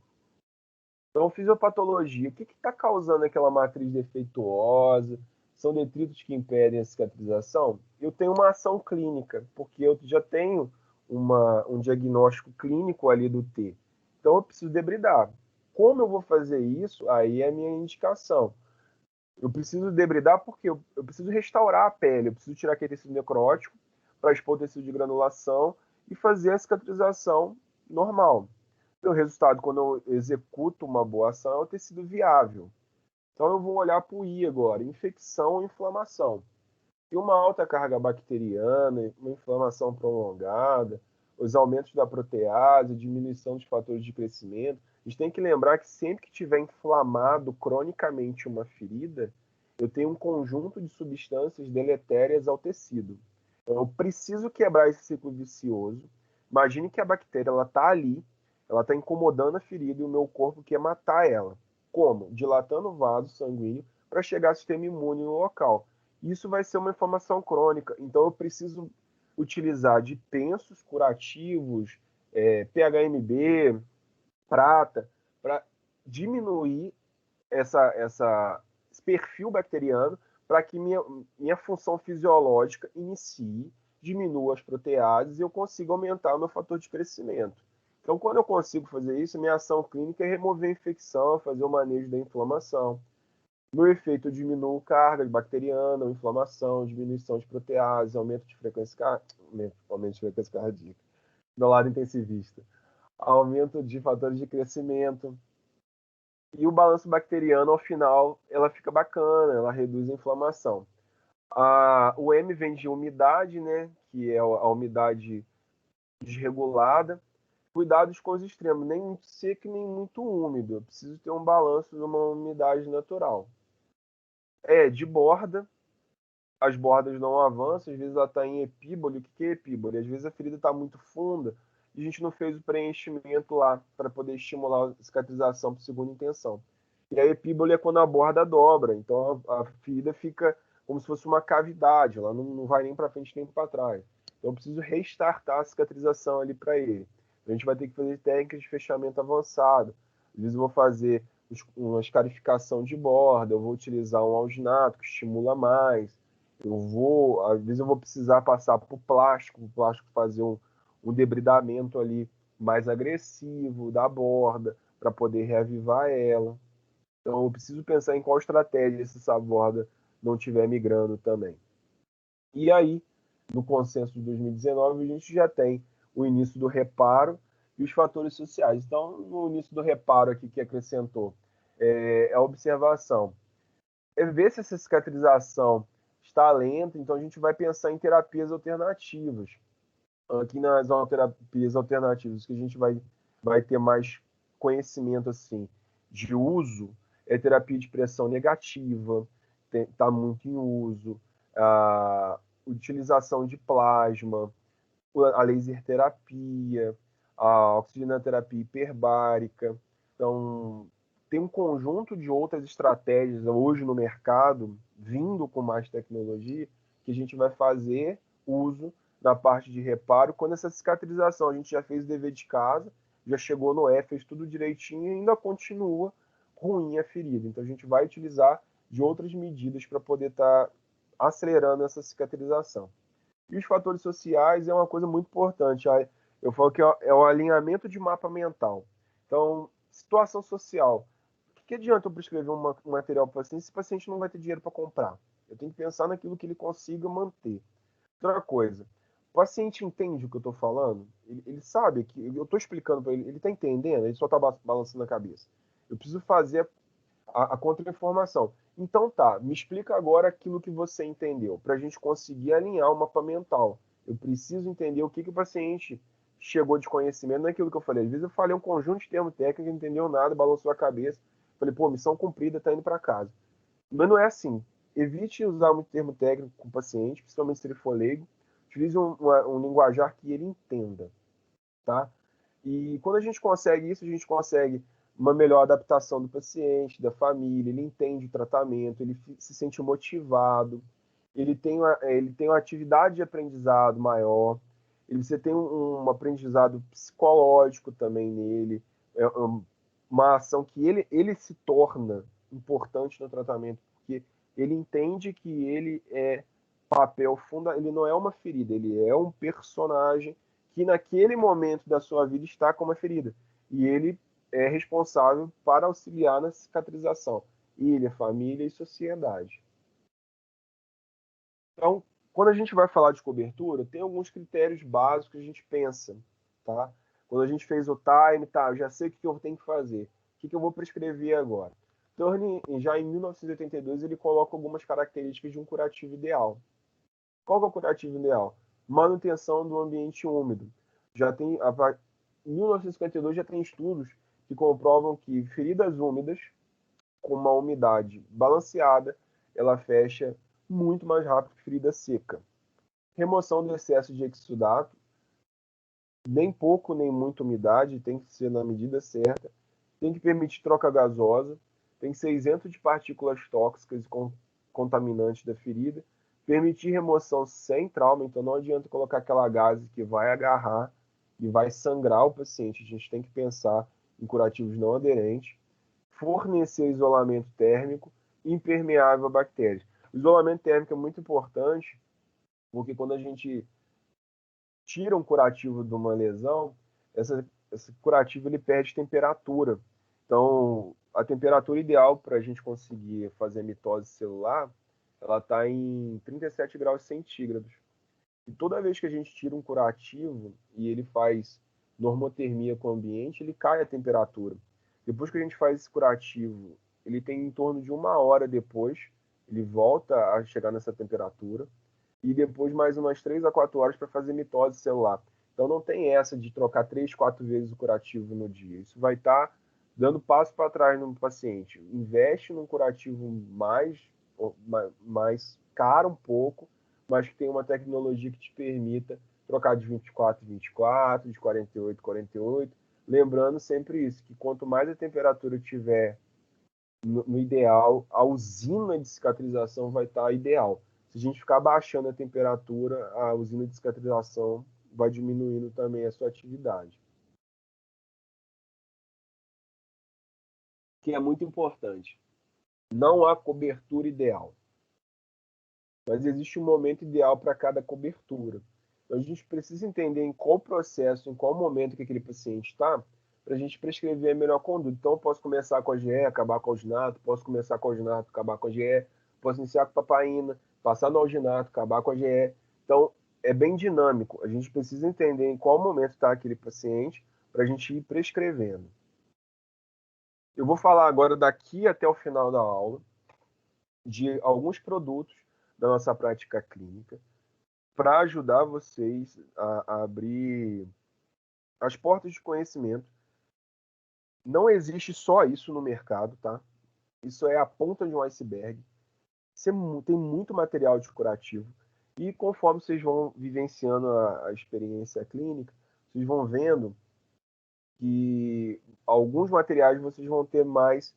Então, fisiopatologia, o que está causando aquela matriz defeituosa? São detritos que impedem a cicatrização? Eu tenho uma ação clínica, porque eu já tenho um diagnóstico clínico ali do T. Então, eu preciso debridar. Como eu vou fazer isso? Aí é a minha indicação. Eu preciso debridar porque eu preciso restaurar a pele, eu preciso tirar aquele tecido necrótico para expor o tecido de granulação e fazer a cicatrização normal. O resultado, quando eu executo uma boa ação, é o tecido viável. Então, eu vou olhar para o I agora, infecção e inflamação. E uma alta carga bacteriana, uma inflamação prolongada, os aumentos da protease, diminuição dos fatores de crescimento. A gente tem que lembrar que sempre que tiver inflamado cronicamente uma ferida, eu tenho um conjunto de substâncias deletérias ao tecido. Então, eu preciso quebrar esse ciclo vicioso. Imagine que a bactéria está ali, ela está incomodando a ferida e o meu corpo quer matar ela. Como? Dilatando o vaso sanguíneo para chegar ao sistema imune no local. Isso vai ser uma inflamação crônica. Então, eu preciso utilizar de pensos curativos, PHMB, prata, para diminuir esse perfil bacteriano para que minha função fisiológica inicie, diminua as proteases e eu consiga aumentar o meu fator de crescimento. Então, quando eu consigo fazer isso, minha ação clínica é remover a infecção, fazer o manejo da inflamação. No efeito, eu diminuo carga bacteriana, inflamação, diminuição de protease, aumento de frequência cardíaca, do lado intensivista, aumento de fatores de crescimento. E o balanço bacteriano, ao final, ela fica bacana, ela reduz a inflamação. O M vem de umidade, né, que é a umidade desregulada. Cuidados com os extremos, nem muito seco nem muito úmido. Eu preciso ter um balanço de uma umidade natural. De borda, as bordas não avançam, às vezes ela está em epíbole. O que é epíbole? Às vezes a ferida está muito funda e a gente não fez o preenchimento lá para poder estimular a cicatrização por segunda intenção. E a epíbole é quando a borda dobra, então a ferida fica como se fosse uma cavidade, ela não vai nem para frente nem para trás. Então eu preciso restartar a cicatrização ali para ele. A gente vai ter que fazer técnicas de fechamento avançado. Às vezes eu vou fazer uma escarificação de borda, eu vou utilizar um alginato que estimula mais. Às vezes eu vou precisar passar por plástico, o plástico fazer um debridamento ali mais agressivo da borda para poder reavivar ela. Então eu preciso pensar em qual estratégia se essa borda não estiver migrando também. E aí, no consenso de 2019, a gente já tem o início do reparo e os fatores sociais. Então, no início do reparo aqui que acrescentou, a observação. Ver se essa cicatrização está lenta, então a gente vai pensar em terapias alternativas. Aqui nas terapias alternativas que a gente vai ter mais conhecimento assim de uso, é terapia de pressão negativa, está muito em uso, a utilização de plasma, a laser terapia, a oxigenoterapia hiperbárica. Então, tem um conjunto de outras estratégias hoje no mercado, vindo com mais tecnologia, que a gente vai fazer uso na parte de reparo. Quando essa cicatrização, a gente já fez o dever de casa, já chegou no E, fez tudo direitinho e ainda continua ruim a ferida. Então, a gente vai utilizar de outras medidas para poder estar acelerando essa cicatrização. E os fatores sociais é uma coisa muito importante. Eu falo que é o alinhamento de mapa mental. Então, situação social. O que adianta eu prescrever um material para o paciente se o paciente não vai ter dinheiro para comprar? Eu tenho que pensar naquilo que ele consiga manter. Outra coisa, o paciente entende o que eu estou falando? Ele sabe que eu estou explicando para ele, ele está entendendo, ele só está balançando a cabeça. Eu preciso fazer a contra-informação. Então tá, me explica agora aquilo que você entendeu, para a gente conseguir alinhar o mapa mental. Eu preciso entender o que, que o paciente chegou de conhecimento naquilo que eu falei. Às vezes eu falei um conjunto de termos técnicos, não entendeu nada, balançou a cabeça. Falei, pô, missão cumprida, tá indo para casa. Mas não é assim. Evite usar muito termo técnico com o paciente, principalmente se ele for leigo. Utilize um linguajar que ele entenda, tá? E quando a gente consegue isso, a gente consegue uma melhor adaptação do paciente, da família, ele entende o tratamento, ele se sente motivado, ele tem uma atividade de aprendizado maior, você tem um aprendizado psicológico também nele, é uma ação que ele se torna importante no tratamento, porque ele entende que ele é papel fundamental, ele não é uma ferida, ele é um personagem que naquele momento da sua vida está com uma ferida. E ele é responsável para auxiliar na cicatrização. Ele, a família e sociedade. Então, quando a gente vai falar de cobertura, tem alguns critérios básicos que a gente pensa, tá? Quando a gente fez o time, tá, eu já sei o que eu tenho que fazer. O que eu vou prescrever agora? Turner, já em 1982, ele coloca algumas características de um curativo ideal. Qual que é o curativo ideal? Manutenção do ambiente úmido. Já tem, em 1952 já tem estudos que comprovam que feridas úmidas com uma umidade balanceada, ela fecha muito mais rápido que ferida seca. Remoção do excesso de exudato, nem pouco nem muita umidade, tem que ser na medida certa. Tem que permitir troca gasosa, tem que ser isento de partículas tóxicas e contaminantes da ferida, permitir remoção sem trauma, então não adianta colocar aquela gase que vai agarrar e vai sangrar o paciente, a gente tem que pensar em curativos não aderentes, fornecer isolamento térmico impermeável a bactérias. O isolamento térmico é muito importante, porque quando a gente tira um curativo de uma lesão, esse curativo ele perde temperatura. Então, a temperatura ideal para a gente conseguir fazer mitose celular, ela está em 37 graus centígrados. E toda vez que a gente tira um curativo e ele faz normotermia com o ambiente, ele cai a temperatura. Depois que a gente faz esse curativo, ele tem em torno de 1 hora depois, ele volta a chegar nessa temperatura e depois mais umas 3 a 4 horas para fazer mitose celular. Então não tem essa de trocar 3, 4 vezes o curativo no dia. Isso vai estar dando passo para trás no paciente. Investe num curativo mais caro um pouco, mas que tem uma tecnologia que te permita trocar de 24 em 24, de 48 em 48. Lembrando sempre isso, que quanto mais a temperatura tiver no ideal, a usina de cicatrização vai estar ideal. Se a gente ficar baixando a temperatura, a usina de cicatrização vai diminuindo também a sua atividade. Que é muito importante. Não há cobertura ideal, mas existe um momento ideal para cada cobertura. Então a gente precisa entender em qual processo, em qual momento que aquele paciente está, para a gente prescrever a melhor conduta. Então eu posso começar com a GE, acabar com a alginato, posso começar com a alginato, acabar com a GE, posso iniciar com a papaina, passar no alginato, acabar com a GE. Então é bem dinâmico. A gente precisa entender em qual momento está aquele paciente para a gente ir prescrevendo. Eu vou falar agora daqui até o final da aula de alguns produtos da nossa prática clínica para ajudar vocês a abrir as portas de conhecimento. Não existe só isso no mercado, tá? Isso é a ponta de um iceberg. Você tem muito material de curativo. E conforme vocês vão vivenciando a experiência clínica, vocês vão vendo que alguns materiais vocês vão ter mais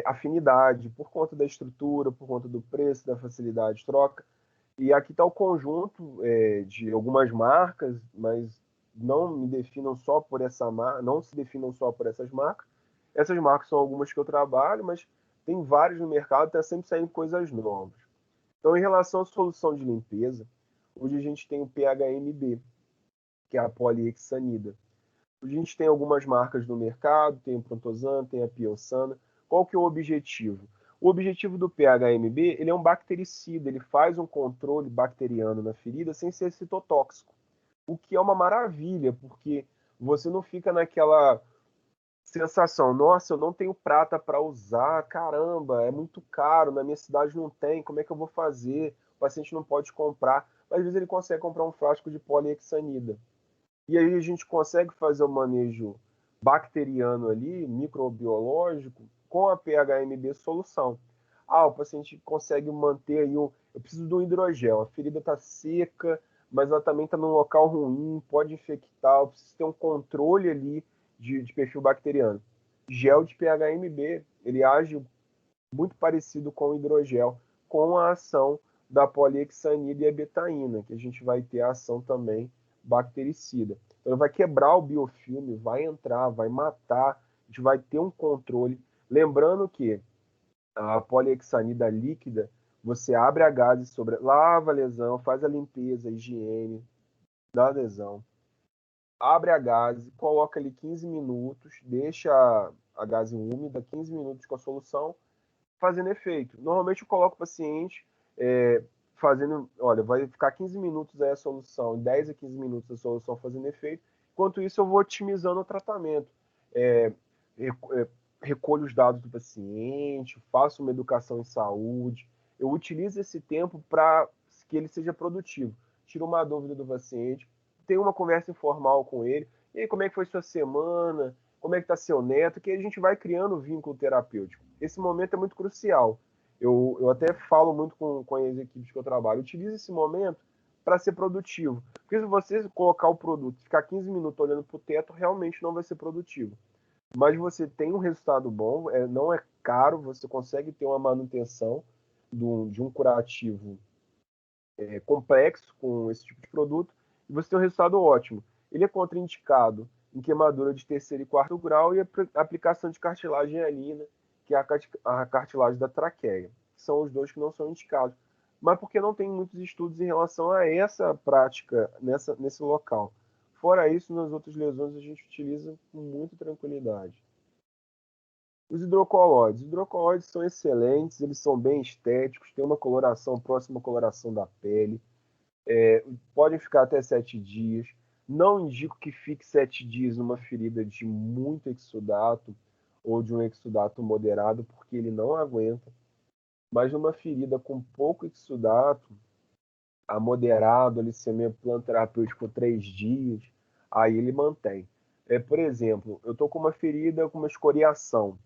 afinidade por conta da estrutura, por conta do preço, da facilidade de troca. E aqui está o conjunto de algumas marcas, mas não me definam só por essa marca, não se definam só por essas marcas. Essas marcas são algumas que eu trabalho, mas tem vários no mercado, está sempre saindo coisas novas. Então, em relação à solução de limpeza, hoje a gente tem o PHMB, que é a polihexanida. Hoje a gente tem algumas marcas no mercado, tem o Prontosan, tem a Piosana. Qual que é o objetivo? O objetivo do PHMB, ele é um bactericida, ele faz um controle bacteriano na ferida sem ser citotóxico, o que é uma maravilha, porque você não fica naquela Sensação, nossa, eu não tenho prata para usar, caramba, é muito caro, na minha cidade não tem, como é que eu vou fazer? O paciente não pode comprar, mas às vezes ele consegue comprar um frasco de polihexanida. E aí a gente consegue fazer o manejo bacteriano ali, microbiológico, com a PHMB solução. Ah, o paciente consegue manter aí eu preciso de um hidrogel, a ferida está seca, mas ela também está num local ruim, pode infectar, eu preciso ter um controle ali de perfil bacteriano. Gel de PHMB, ele age muito parecido com o hidrogel, com a ação da polihexanida e a betaína, que a gente vai ter a ação também bactericida. Então, ele vai quebrar o biofilme, vai entrar, vai matar, a gente vai ter um controle. Lembrando que a polihexanida líquida, você abre a gase sobre, lava a lesão, faz a limpeza, a higiene da lesão, abre a gase, coloca ali 15 minutos, deixa a gase úmida, 15 minutos com a solução, fazendo efeito. Normalmente eu coloco o paciente fazendo, olha, vai ficar 15 minutos aí a solução, 10 a 15 minutos a solução fazendo efeito. Enquanto isso, eu vou otimizando o tratamento. É, recolho os dados do paciente, faço uma educação em saúde, eu utilizo esse tempo para que ele seja produtivo. Tiro uma dúvida do paciente, tenho uma conversa informal com ele, e aí, como é que foi sua semana? Como é que está seu neto? Que a gente vai criando vínculo terapêutico. Esse momento é muito crucial. Eu até falo muito com as equipes que eu trabalho. Utilize esse momento para ser produtivo. Porque se você colocar o produto e ficar 15 minutos olhando para o teto, realmente não vai ser produtivo. Mas você tem um resultado bom, não é caro, você consegue ter uma manutenção de um curativo complexo com esse tipo de produto, e você tem um resultado ótimo. Ele é contraindicado em queimadura de terceiro e quarto grau e aplicação de cartilagem hialina, que é a cartilagem da traqueia. São os dois que não são indicados. Mas porque não tem muitos estudos em relação a essa prática nesse local. Fora isso, nas outras lesões a gente utiliza com muita tranquilidade. Os hidrocolóides. Os hidrocolóides são excelentes, eles são bem estéticos, têm uma coloração próxima à coloração da pele, podem ficar até 7 dias. Não indico que fique 7 dias numa ferida de muito exudato ou de um exudato moderado, porque ele não aguenta. Mas numa ferida com pouco exudato, a moderado, ali ser plano terapêutico por 3 dias, aí ele mantém. Por exemplo, eu estou com uma ferida com uma escoriação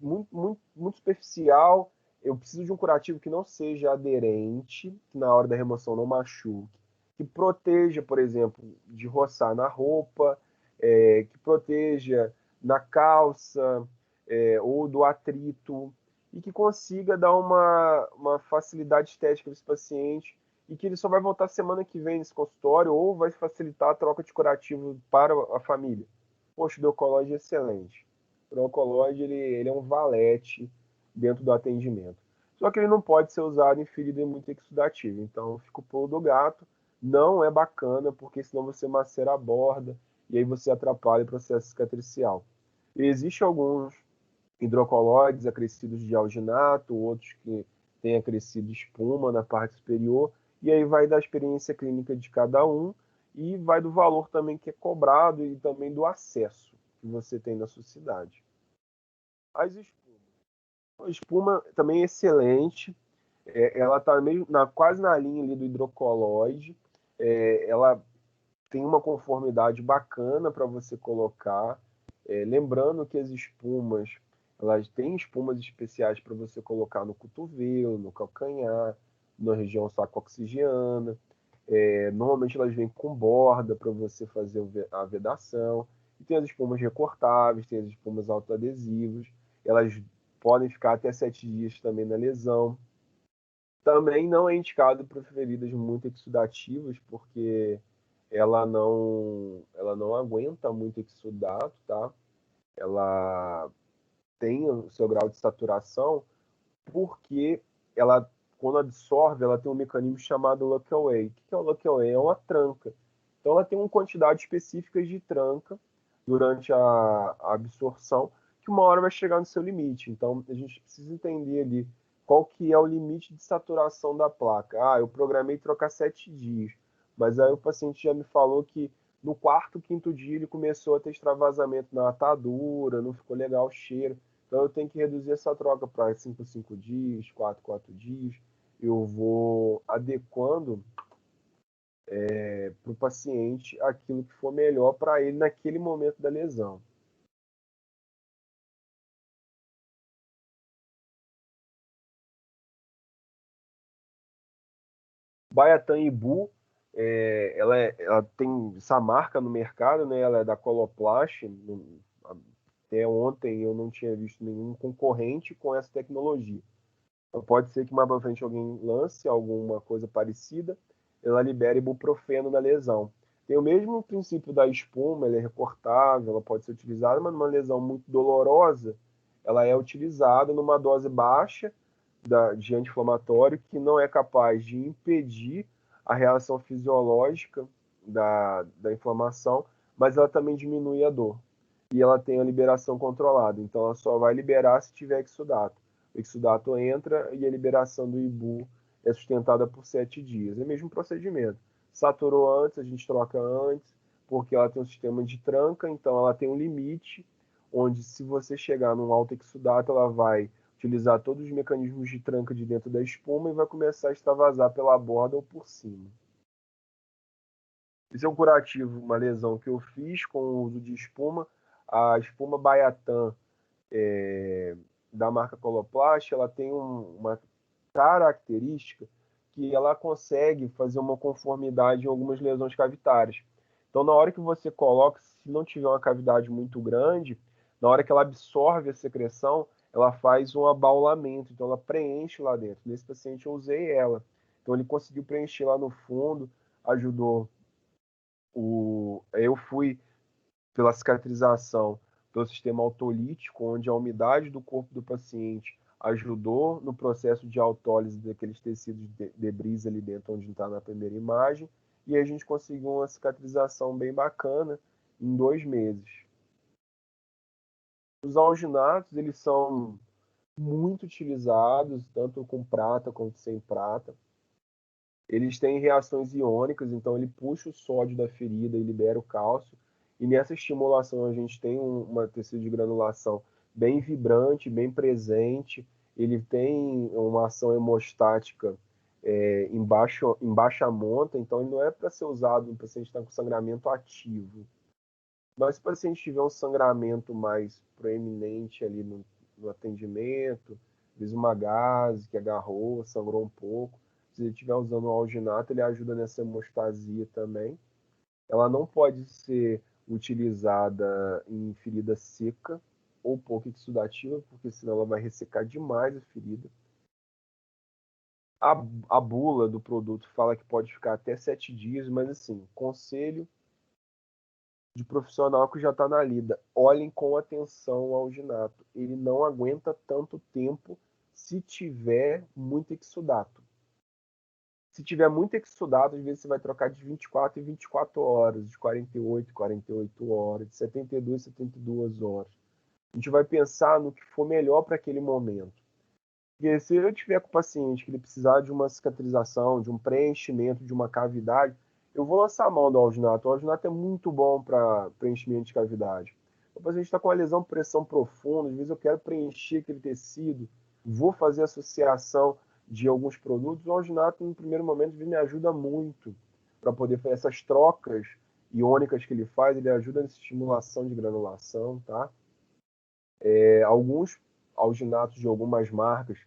muito superficial. Eu preciso de um curativo que não seja aderente, que na hora da remoção não machuque, que proteja, por exemplo, de roçar na roupa, que proteja na calça, ou do atrito, e que consiga dar uma facilidade estética para esse paciente, e que ele só vai voltar semana que vem nesse consultório, ou vai facilitar a troca de curativo para a família. Poxa, o Deocolóide é excelente. O oncolóide ele é um valete dentro do atendimento. Só que ele não pode ser usado em ferida muito exudativa. Então, fica o pulo do gato. Não é bacana, porque senão você macera a borda e aí você atrapalha o processo cicatricial. E existem alguns hidrocolóides acrescidos de alginato, outros que têm acrescido espuma na parte superior, e aí vai da experiência clínica de cada um e vai do valor também que é cobrado e também do acesso que você tem na sua cidade. As espumas. A espuma também é excelente, ela está quase na linha ali do hidrocolóide, ela tem uma conformidade bacana para você colocar, lembrando que as espumas, elas têm espumas especiais para você colocar no cotovelo, no calcanhar, na região sacro-oxigiana. Normalmente elas vêm com borda para você fazer a vedação. E tem as espumas recortáveis, tem as espumas autoadesivas. Elas podem ficar até 7 dias também na lesão. Também não é indicado para feridas muito exudativas, porque ela não aguenta muito exudato, tá? Ela tem o seu grau de saturação, porque ela, quando absorve, ela tem um mecanismo chamado Luckaway. O que é o Luckaway? É uma tranca. Então, ela tem uma quantidade específica de tranca durante a absorção, que uma hora vai chegar no seu limite. Então, a gente precisa entender ali qual que é o limite de saturação da placa. Eu programei trocar 7 dias, mas aí o paciente já me falou que No quarto, quinto dia, ele começou a ter extravasamento na atadura, não ficou legal o cheiro. Então, eu tenho que reduzir essa troca para 5 5 dias, 4 4 dias. Eu vou adequando para o paciente aquilo que for melhor para ele naquele momento da lesão. Baiatan Ibu, ela tem essa marca no mercado, né? Ela é da Coloplast. Até ontem eu não tinha visto nenhum concorrente com essa tecnologia. Então pode ser que mais para frente alguém lance alguma coisa parecida, ela libera ibuprofeno na lesão. Tem o mesmo princípio da espuma, ela é recortável, ela pode ser utilizada, mas numa lesão muito dolorosa, ela é utilizada numa dose baixa de anti-inflamatório que não é capaz de impedir a reação fisiológica da inflamação, mas ela também diminui a dor. E ela tem a liberação controlada, então ela só vai liberar se tiver exudato. O exudato entra e a liberação do Ibu é sustentada por 7 dias. É o mesmo procedimento. Saturou antes, a gente troca antes, porque ela tem um sistema de tranca, então ela tem um limite, onde se você chegar num alto exudato, ela vai utilizar todos os mecanismos de tranca de dentro da espuma e vai começar a extravasar pela borda ou por cima. Esse é um curativo, uma lesão que eu fiz com o uso de espuma. A espuma Baiatan da marca Coloplast, ela tem uma característica que ela consegue fazer uma conformidade em algumas lesões cavitárias. Então, na hora que você coloca, se não tiver uma cavidade muito grande, na hora que ela absorve a secreção, ela faz um abaulamento, então ela preenche lá dentro. Nesse paciente eu usei ela. Então ele conseguiu preencher lá no fundo, ajudou eu fui pela cicatrização pelo sistema autolítico, onde a umidade do corpo do paciente ajudou no processo de autólise daqueles tecidos de debris ali dentro, onde está na primeira imagem, e a gente conseguiu uma cicatrização bem bacana em 2 meses. Os alginatos, eles são muito utilizados, tanto com prata quanto sem prata. Eles têm reações iônicas, então ele puxa o sódio da ferida e libera o cálcio. E nessa estimulação a gente tem uma tecido de granulação bem vibrante, bem presente. Ele tem uma ação hemostática em baixa monta, então ele não é para ser usado no paciente que está com sangramento ativo. Mas se o paciente tiver um sangramento mais proeminente ali no atendimento, às vezes uma gase que agarrou, sangrou um pouco, se ele estiver usando o alginato, ele ajuda nessa hemostasia também. Ela não pode ser utilizada em ferida seca ou pouco exudativa, porque senão ela vai ressecar demais a ferida. A bula do produto fala que pode ficar até 7 dias, mas assim, conselho de profissional que já está na lida, olhem com atenção o alginato. Ele não aguenta tanto tempo se tiver muito exudato. Se tiver muito exudado, às vezes você vai trocar de 24 em 24 horas, de 48 em 48 horas, de 72 em 72 horas. A gente vai pensar no que for melhor para aquele momento. Porque se eu tiver com o paciente que ele precisar de uma cicatrização, de um preenchimento de uma cavidade, eu vou lançar a mão do alginato. O alginato é muito bom para preenchimento de cavidade. O paciente está com uma lesão por pressão profunda, às vezes eu quero preencher aquele tecido, vou fazer associação de alguns produtos. O alginato, no primeiro momento, me ajuda muito para poder fazer essas trocas iônicas que ele faz, ele ajuda nessa estimulação de granulação, tá? Alguns alginatos de algumas marcas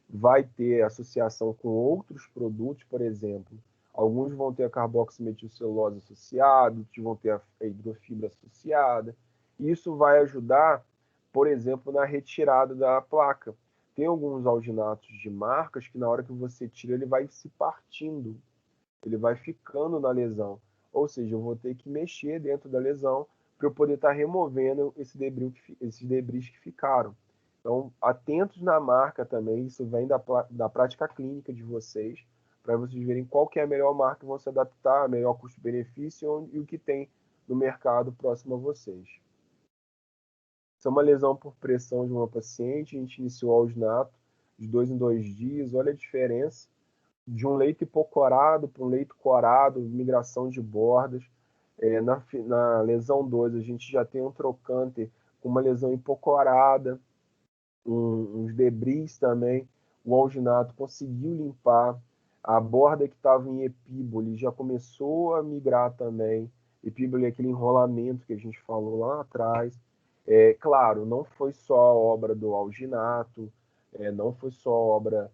vai ter associação com outros produtos, por exemplo. Alguns vão ter a carboximetilcelulose associada, outros vão ter a hidrofibra associada. Isso vai ajudar, por exemplo, na retirada da placa. Tem alguns alginatos de marcas que na hora que você tira, ele vai se partindo, ele vai ficando na lesão. Ou seja, eu vou ter que mexer dentro da lesão para eu poder estar removendo esses debris que ficaram. Então, atentos na marca também, isso vem da prática clínica de vocês, para vocês verem qual que é a melhor marca que vão se adaptar, a melhor custo-benefício e o que tem no mercado próximo a vocês. Isso é uma lesão por pressão de uma paciente, a gente iniciou o alginato de 2 em 2 dias, olha a diferença de um leito hipocorado para um leito corado, migração de bordas. Na lesão 2, a gente já tem um trocante com uma lesão hipocorada, uns debris também. O alginato conseguiu limpar. A borda que estava em epíbole já começou a migrar também. Epíbole é aquele enrolamento que a gente falou lá atrás. Claro, não foi só obra do alginato, não foi só obra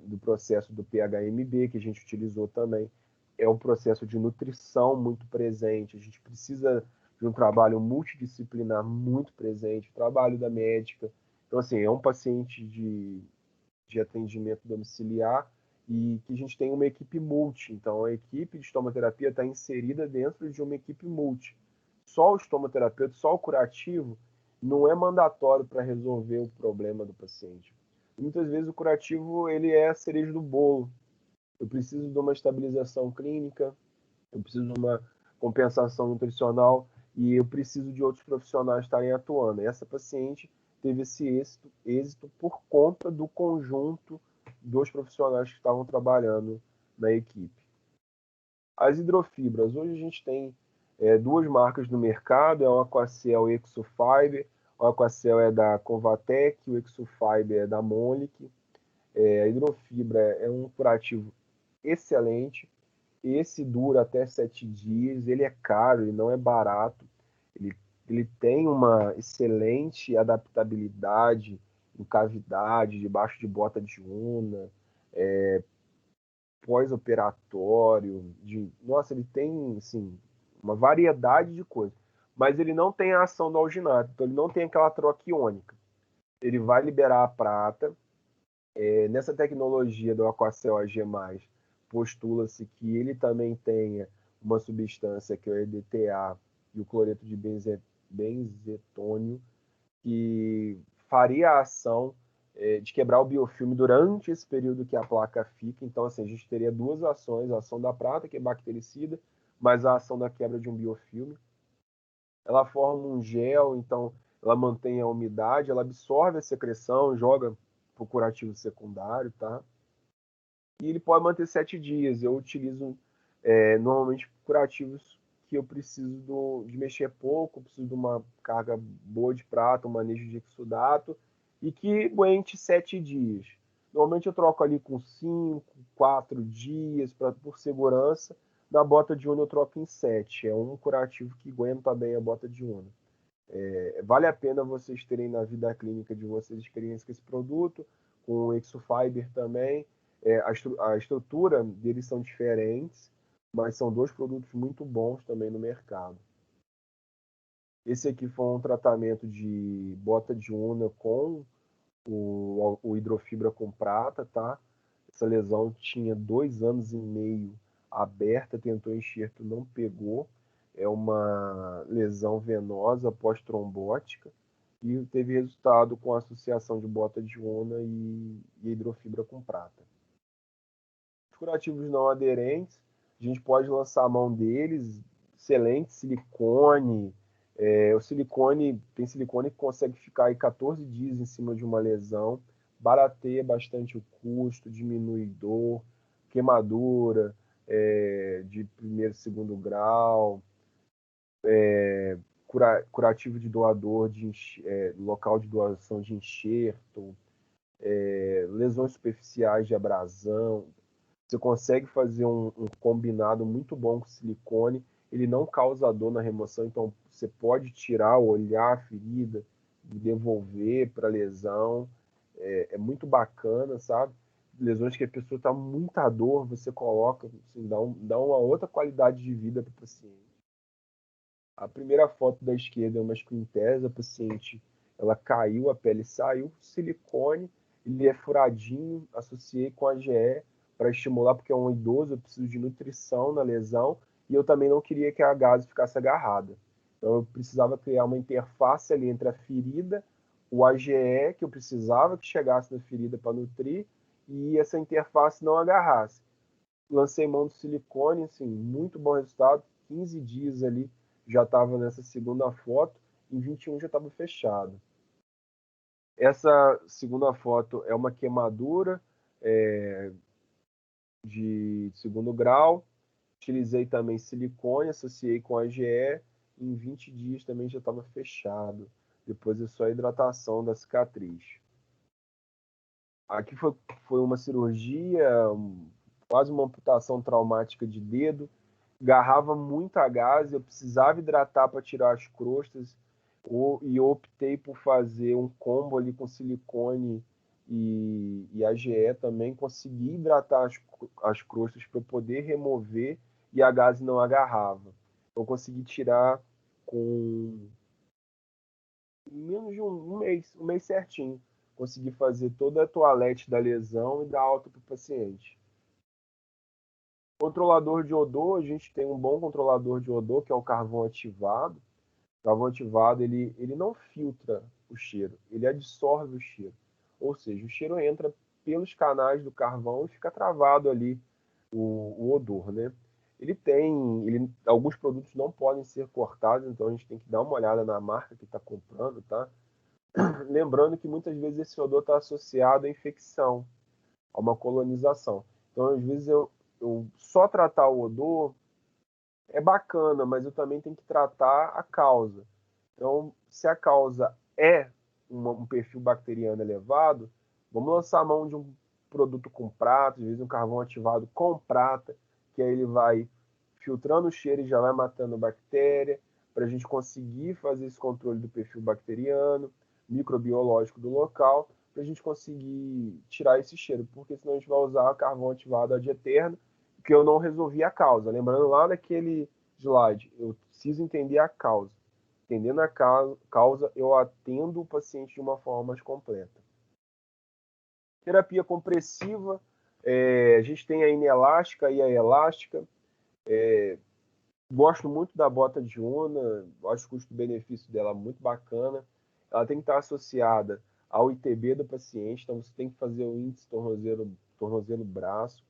do processo do PHMB que a gente utilizou também. É um processo de nutrição muito presente. A gente precisa de um trabalho multidisciplinar muito presente, o trabalho da médica. Então, assim, é um paciente de atendimento domiciliar e que a gente tem uma equipe multi. Então, a equipe de estomoterapia está inserida dentro de uma equipe multi. Só o estomoterapeuta, só o curativo, não é mandatório para resolver o problema do paciente. E muitas vezes o curativo ele é a cereja do bolo. Eu preciso de uma estabilização clínica, eu preciso de uma compensação nutricional e eu preciso de outros profissionais estarem atuando. E essa paciente teve esse êxito por conta do conjunto dos profissionais que estavam trabalhando na equipe. As hidrofibras, hoje a gente tem duas marcas no mercado, é o Aquacel e o Exofiber. O Aquacel é da Convatec, o Exofiber é da Molic. A hidrofibra é um curativo excelente. Esse dura até 7 dias, ele é caro, ele não é barato, ele, ele tem uma excelente adaptabilidade em cavidade, debaixo de bota de una, pós-operatório, nossa, ele tem, assim, uma variedade de coisas, mas ele não tem a ação do alginato, então ele não tem aquela troca iônica. Ele vai liberar a prata, nessa tecnologia do Aquacel AG+, postula-se que ele também tenha uma substância que é o EDTA e o cloreto de benzetônio, que faria a ação de quebrar o biofilme durante esse período que a placa fica. Então, assim, a gente teria duas ações, a ação da prata, que é bactericida, mas a ação da quebra de um biofilme. Ela forma um gel, então ela mantém a umidade, ela absorve a secreção, joga para o curativo secundário, tá? E ele pode manter 7 dias. Eu utilizo normalmente curativos que eu preciso de mexer pouco, preciso de uma carga boa de prata, um manejo de exudato, e que aguente 7 dias. Normalmente eu troco ali com 5, 4 dias por segurança. Na bota de una eu troco em 7. É um curativo que aguenta bem a bota de una. Vale a pena vocês terem na vida clínica de vocês experiência com esse produto, com o Exofiber também. A estrutura deles são diferentes, mas são dois produtos muito bons também no mercado. Esse aqui foi um tratamento de bota de una com o hidrofibra com prata, tá? Essa lesão tinha 2 anos e meio aberta, tentou enxerto, não pegou. É uma lesão venosa pós-trombótica e teve resultado com a associação de bota de una e hidrofibra com prata. Os curativos não aderentes, a gente pode lançar a mão deles, excelente silicone. O silicone, tem silicone que consegue ficar aí 14 dias em cima de uma lesão, barateia bastante o custo, diminui dor, queimadura de primeiro e segundo grau, curativo de doador, local de doação de enxerto, lesões superficiais de abrasão. Você consegue fazer um combinado muito bom com silicone, ele não causa dor na remoção, então você pode tirar, olhar a ferida, devolver para a lesão, é muito bacana, sabe? Lesões que a pessoa está muita dor, você coloca, assim, dá uma outra qualidade de vida para o paciente. A primeira foto da esquerda é uma screen test, a paciente ela caiu, a pele saiu, silicone, ele é furadinho, associei com a GE para estimular, porque é um idoso, eu preciso de nutrição na lesão, e eu também não queria que a gase ficasse agarrada. Então eu precisava criar uma interface ali entre a ferida, o AGE, que eu precisava que chegasse na ferida para nutrir, e essa interface não agarrasse. Lancei mão do silicone, assim, muito bom resultado, 15 dias ali já estava nessa segunda foto, em 21 já estava fechado. Essa segunda foto é uma queimadura de segundo grau, Utilizei também silicone, associei com AGE, em 20 dias também já estava fechado. Depois é só a hidratação da cicatriz. Aqui foi uma cirurgia, quase uma amputação traumática de dedo. Garrava muita gás, eu precisava hidratar para tirar as crostas, e eu optei por fazer um combo ali com silicone e AGE também, consegui hidratar as crostas para poder remover e a gás não agarrava. Eu consegui tirar com menos de um mês certinho. Consegui fazer toda a toalete da lesão e dar alta para o paciente. Controlador de odor, a gente tem um bom controlador de odor, que é o carvão ativado. O carvão ativado, ele não filtra o cheiro, ele absorve o cheiro. Ou seja, o cheiro entra pelos canais do carvão e fica travado ali o odor, né? Alguns produtos não podem ser cortados, então a gente tem que dar uma olhada na marca que está comprando, tá? Lembrando que muitas vezes esse odor está associado à infecção, a uma colonização. Então, às vezes, eu só tratar o odor é bacana, mas eu também tenho que tratar a causa. Então, se a causa é um perfil bacteriano elevado, vamos lançar a mão de um produto com prata, às vezes um carvão ativado com prata, que aí ele vai filtrando o cheiro e já vai matando a bactéria, para a gente conseguir fazer esse controle do perfil bacteriano, microbiológico do local, para a gente conseguir tirar esse cheiro, porque senão a gente vai usar carvão ativado ad eterno, que eu não resolvi a causa. Lembrando lá daquele slide, eu preciso entender a causa. Entendendo a causa, eu atendo o paciente de uma forma mais completa. Terapia compressiva, a gente tem a inelástica e a elástica. Gosto muito da bota de Una, acho o custo-benefício dela muito bacana. Ela tem que estar associada ao ITB do paciente, então você tem que fazer o índice tornozelo-braço.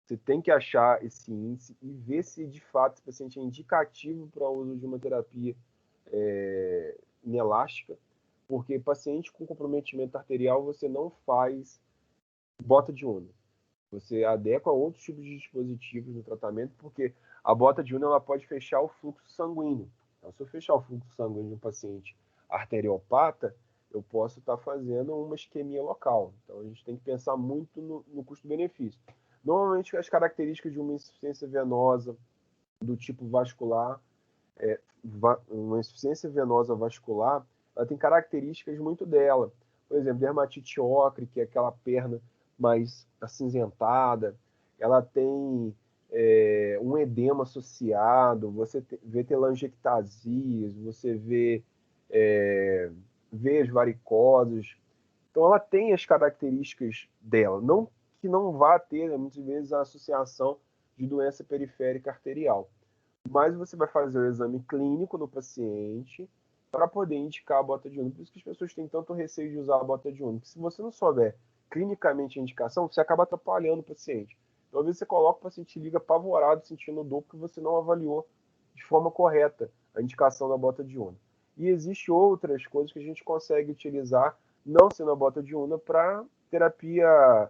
Você tem que achar esse índice e ver se de fato esse paciente é indicativo para o uso de uma terapia inelástica, porque paciente com comprometimento arterial você não faz bota de Una. Você adequa a outros tipos de dispositivos no tratamento, porque a bota de Una ela pode fechar o fluxo sanguíneo. Então, se eu fechar o fluxo sanguíneo de um paciente arteriopata, eu posso estar fazendo uma isquemia local. Então, a gente tem que pensar muito no custo-benefício. Normalmente, as características de uma insuficiência venosa do tipo vascular, uma insuficiência venosa vascular, ela tem características muito dela. Por exemplo, dermatite ocre, que é aquela perna mais acinzentada, ela tem um edema associado, você vê telangiectasias, você vê veias varicosas. Então, ela tem as características dela. Não que não vá ter, muitas vezes, a associação de doença periférica arterial. Mas você vai fazer o exame clínico no paciente para poder indicar a bota de Una. Por isso que as pessoas têm tanto receio de usar a bota de Una. Porque se você não souber clinicamente a indicação, você acaba atrapalhando o paciente. Então, às vezes, você coloca o paciente liga apavorado, sentindo dor, porque você não avaliou de forma correta a indicação da bota de Una. E existem outras coisas que a gente consegue utilizar, não sendo a bota de Una, para terapia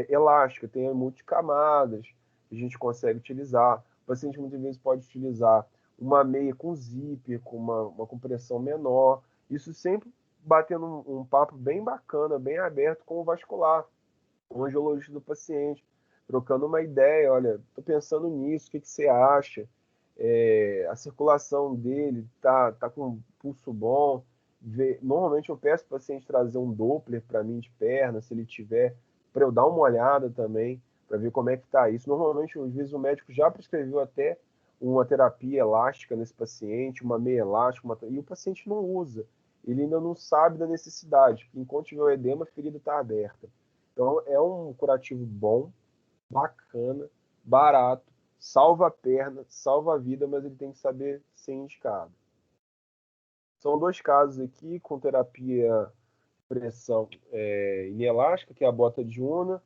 elástica. Tem multicamadas que a gente consegue utilizar. O paciente muitas vezes pode utilizar uma meia com zíper, com uma compressão menor. Isso sempre batendo um papo bem bacana, bem aberto com o vascular, com o angiologista do paciente, trocando uma ideia. Olha, estou pensando nisso, o que você acha? A circulação dele tá com pulso bom. Normalmente eu peço para o paciente trazer um Doppler para mim de perna, se ele tiver, para eu dar uma olhada também, para ver como é que está isso. Normalmente, às vezes, o médico já prescreveu até uma terapia elástica nesse paciente, uma meia elástica, e o paciente não usa. Ele ainda não sabe da necessidade. Enquanto tiver o edema, a ferida está aberta. Então, é um curativo bom, bacana, barato, salva a perna, salva a vida, mas ele tem que saber ser indicado. São 2 casos aqui com terapia pressão inelástica, que é a bota de Una.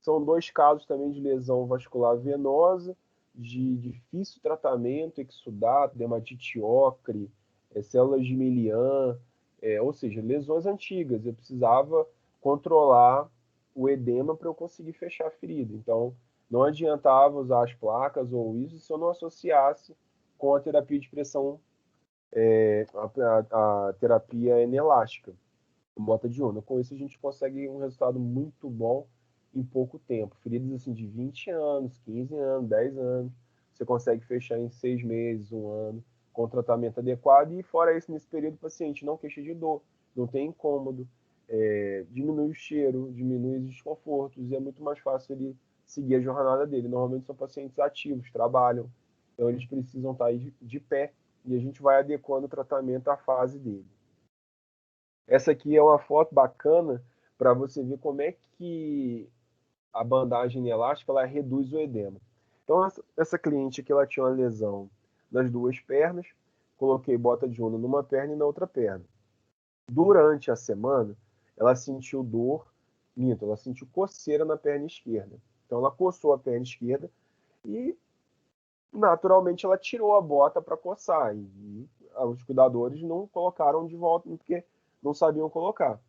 São 2 casos também de lesão vascular venosa, de difícil tratamento, exudato, dermatite ocre, células de Milian, ou seja, lesões antigas. Eu precisava controlar o edema para eu conseguir fechar a ferida. Então, Não adiantava usar as placas ou isso se eu não associasse com a terapia de pressão, a terapia inelástica, bota de onda. Com isso a gente consegue um resultado muito bom em pouco tempo. Feridas assim de 20 anos, 15 anos, 10 anos, você consegue fechar em 6 meses, um ano, com tratamento adequado. E fora isso, nesse período o paciente não queixa de dor, não tem incômodo, diminui o cheiro, diminui os desconfortos, e é muito mais fácil ele seguir a jornada dele. Normalmente são pacientes ativos, trabalham, então eles precisam estar aí de pé, e a gente vai adequando o tratamento à fase dele. Essa aqui é uma foto bacana para você ver como é que a bandagem elástica ela reduz o edema. Então, essa cliente aqui ela tinha uma lesão nas duas pernas, coloquei bota de onda numa perna e na outra perna. Durante a semana, ela sentiu dor, ela sentiu coceira na perna esquerda. Então, ela coçou a perna esquerda e, naturalmente, ela tirou a bota para coçar. E os cuidadores não colocaram de volta, porque não sabiam colocar.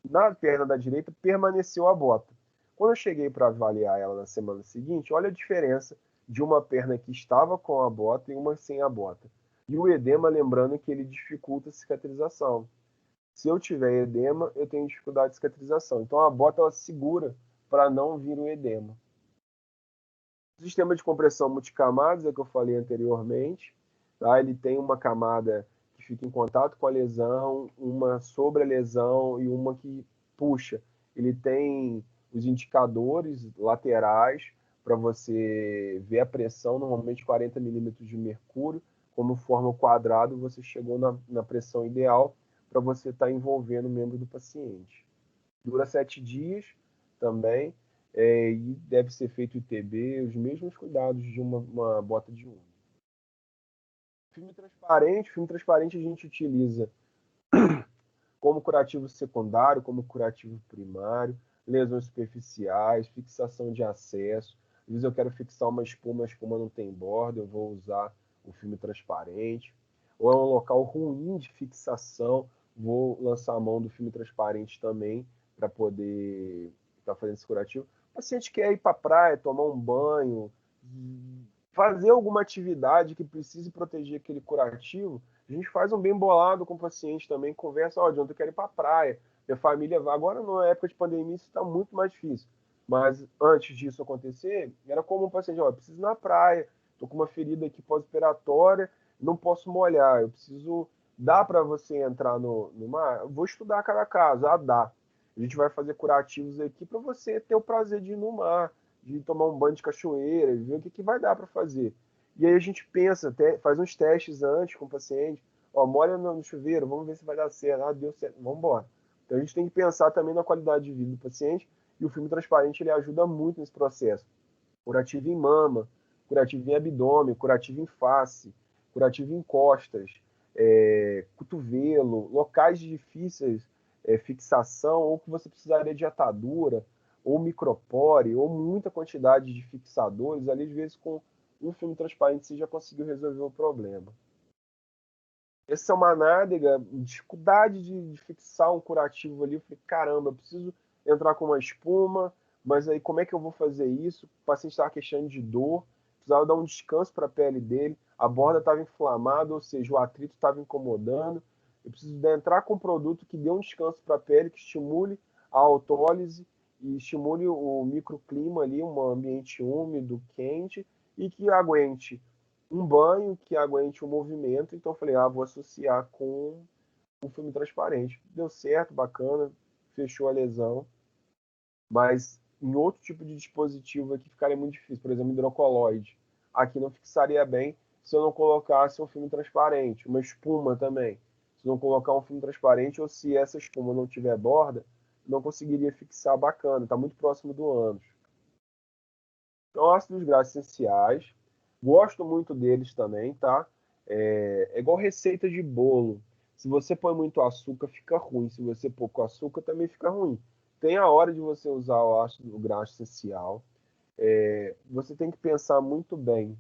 Na perna da direita, permaneceu a bota. Quando eu cheguei para avaliar ela na semana seguinte, olha a diferença de uma perna que estava com a bota e uma sem a bota. E o edema, lembrando que ele dificulta a cicatrização. Se eu tiver edema, eu tenho dificuldade de cicatrização. Então a bota ela segura para não vir o edema. O sistema de compressão multicamadas, é que eu falei anteriormente, tá? Ele tem uma camada que fica em contato com a lesão, uma sobre a lesão e uma que puxa. Ele tem os indicadores laterais para você ver a pressão, normalmente 40 milímetros de mercúrio, como forma quadrado, você chegou na pressão ideal para você estar envolvendo o membro do paciente. Dura 7 dias também, e deve ser feito ITB, os mesmos cuidados de uma bota de unha. Filme transparente a gente utiliza como curativo secundário, como curativo primário, lesões superficiais, fixação de acesso. Às vezes eu quero fixar uma espuma, a espuma não tem borda, eu vou usar o filme transparente. Ou é um local ruim de fixação, vou lançar a mão do filme transparente também para poder estar fazendo esse curativo. O paciente quer ir para a praia, tomar um banho, fazer alguma atividade que precise proteger aquele curativo, a gente faz um bem bolado com o paciente também, conversa, ó, Jonathan, eu quero ir para a praia, minha família vai. Agora, na época de pandemia, isso está muito mais difícil. Mas antes disso acontecer, era comum o paciente, ó, eu preciso ir na praia, estou com uma ferida aqui pós-operatória, não posso molhar, eu preciso... Dá para você entrar no mar? Eu vou estudar cada caso. Ah, dá. A gente vai fazer curativos aqui para você ter o prazer de ir no mar, de tomar um banho de cachoeira, ver o que vai dar para fazer. E aí a gente pensa, faz uns testes antes com o paciente, ó, molha no chuveiro, vamos ver se vai dar certo. Ah, deu certo, vamos embora. Então a gente tem que pensar também na qualidade de vida do paciente, e o filme transparente ele ajuda muito nesse processo. Curativo em mama, curativo em abdômen, curativo em face, curativo em costas, cotovelo, locais difíceis, fixação, ou que você precisaria de atadura, ou micropore, ou muita quantidade de fixadores, ali às vezes com um filme transparente você já conseguiu resolver o problema. Essa é uma nádega, dificuldade de fixar um curativo ali. Eu falei, caramba, eu preciso entrar com uma espuma, mas aí como é que eu vou fazer isso? O paciente estava queixando de dor, precisava dar um descanso para a pele dele, a borda estava inflamada, ou seja, o atrito estava incomodando. Eu preciso entrar com um produto que dê um descanso para a pele, que estimule a autólise e estimule o microclima ali, um ambiente úmido, quente, e que aguente um banho, que aguente o movimento. Então eu falei, vou associar com um filme transparente. Deu certo, bacana, fechou a lesão, mas em outro tipo de dispositivo aqui ficaria muito difícil, por exemplo, hidrocoloide. Aqui não fixaria bem se eu não colocasse um filme transparente, uma espuma também. Se não colocar um filme transparente, ou se essa espuma não tiver borda, não conseguiria fixar bacana, está muito próximo do ânus. Então, ácidos graxos essenciais, gosto muito deles também, tá? É igual receita de bolo. Se você põe muito açúcar, fica ruim. Se você pôr pouco açúcar, também fica ruim. Tem a hora de você usar o ácido graxo essencial. Você tem que pensar muito bem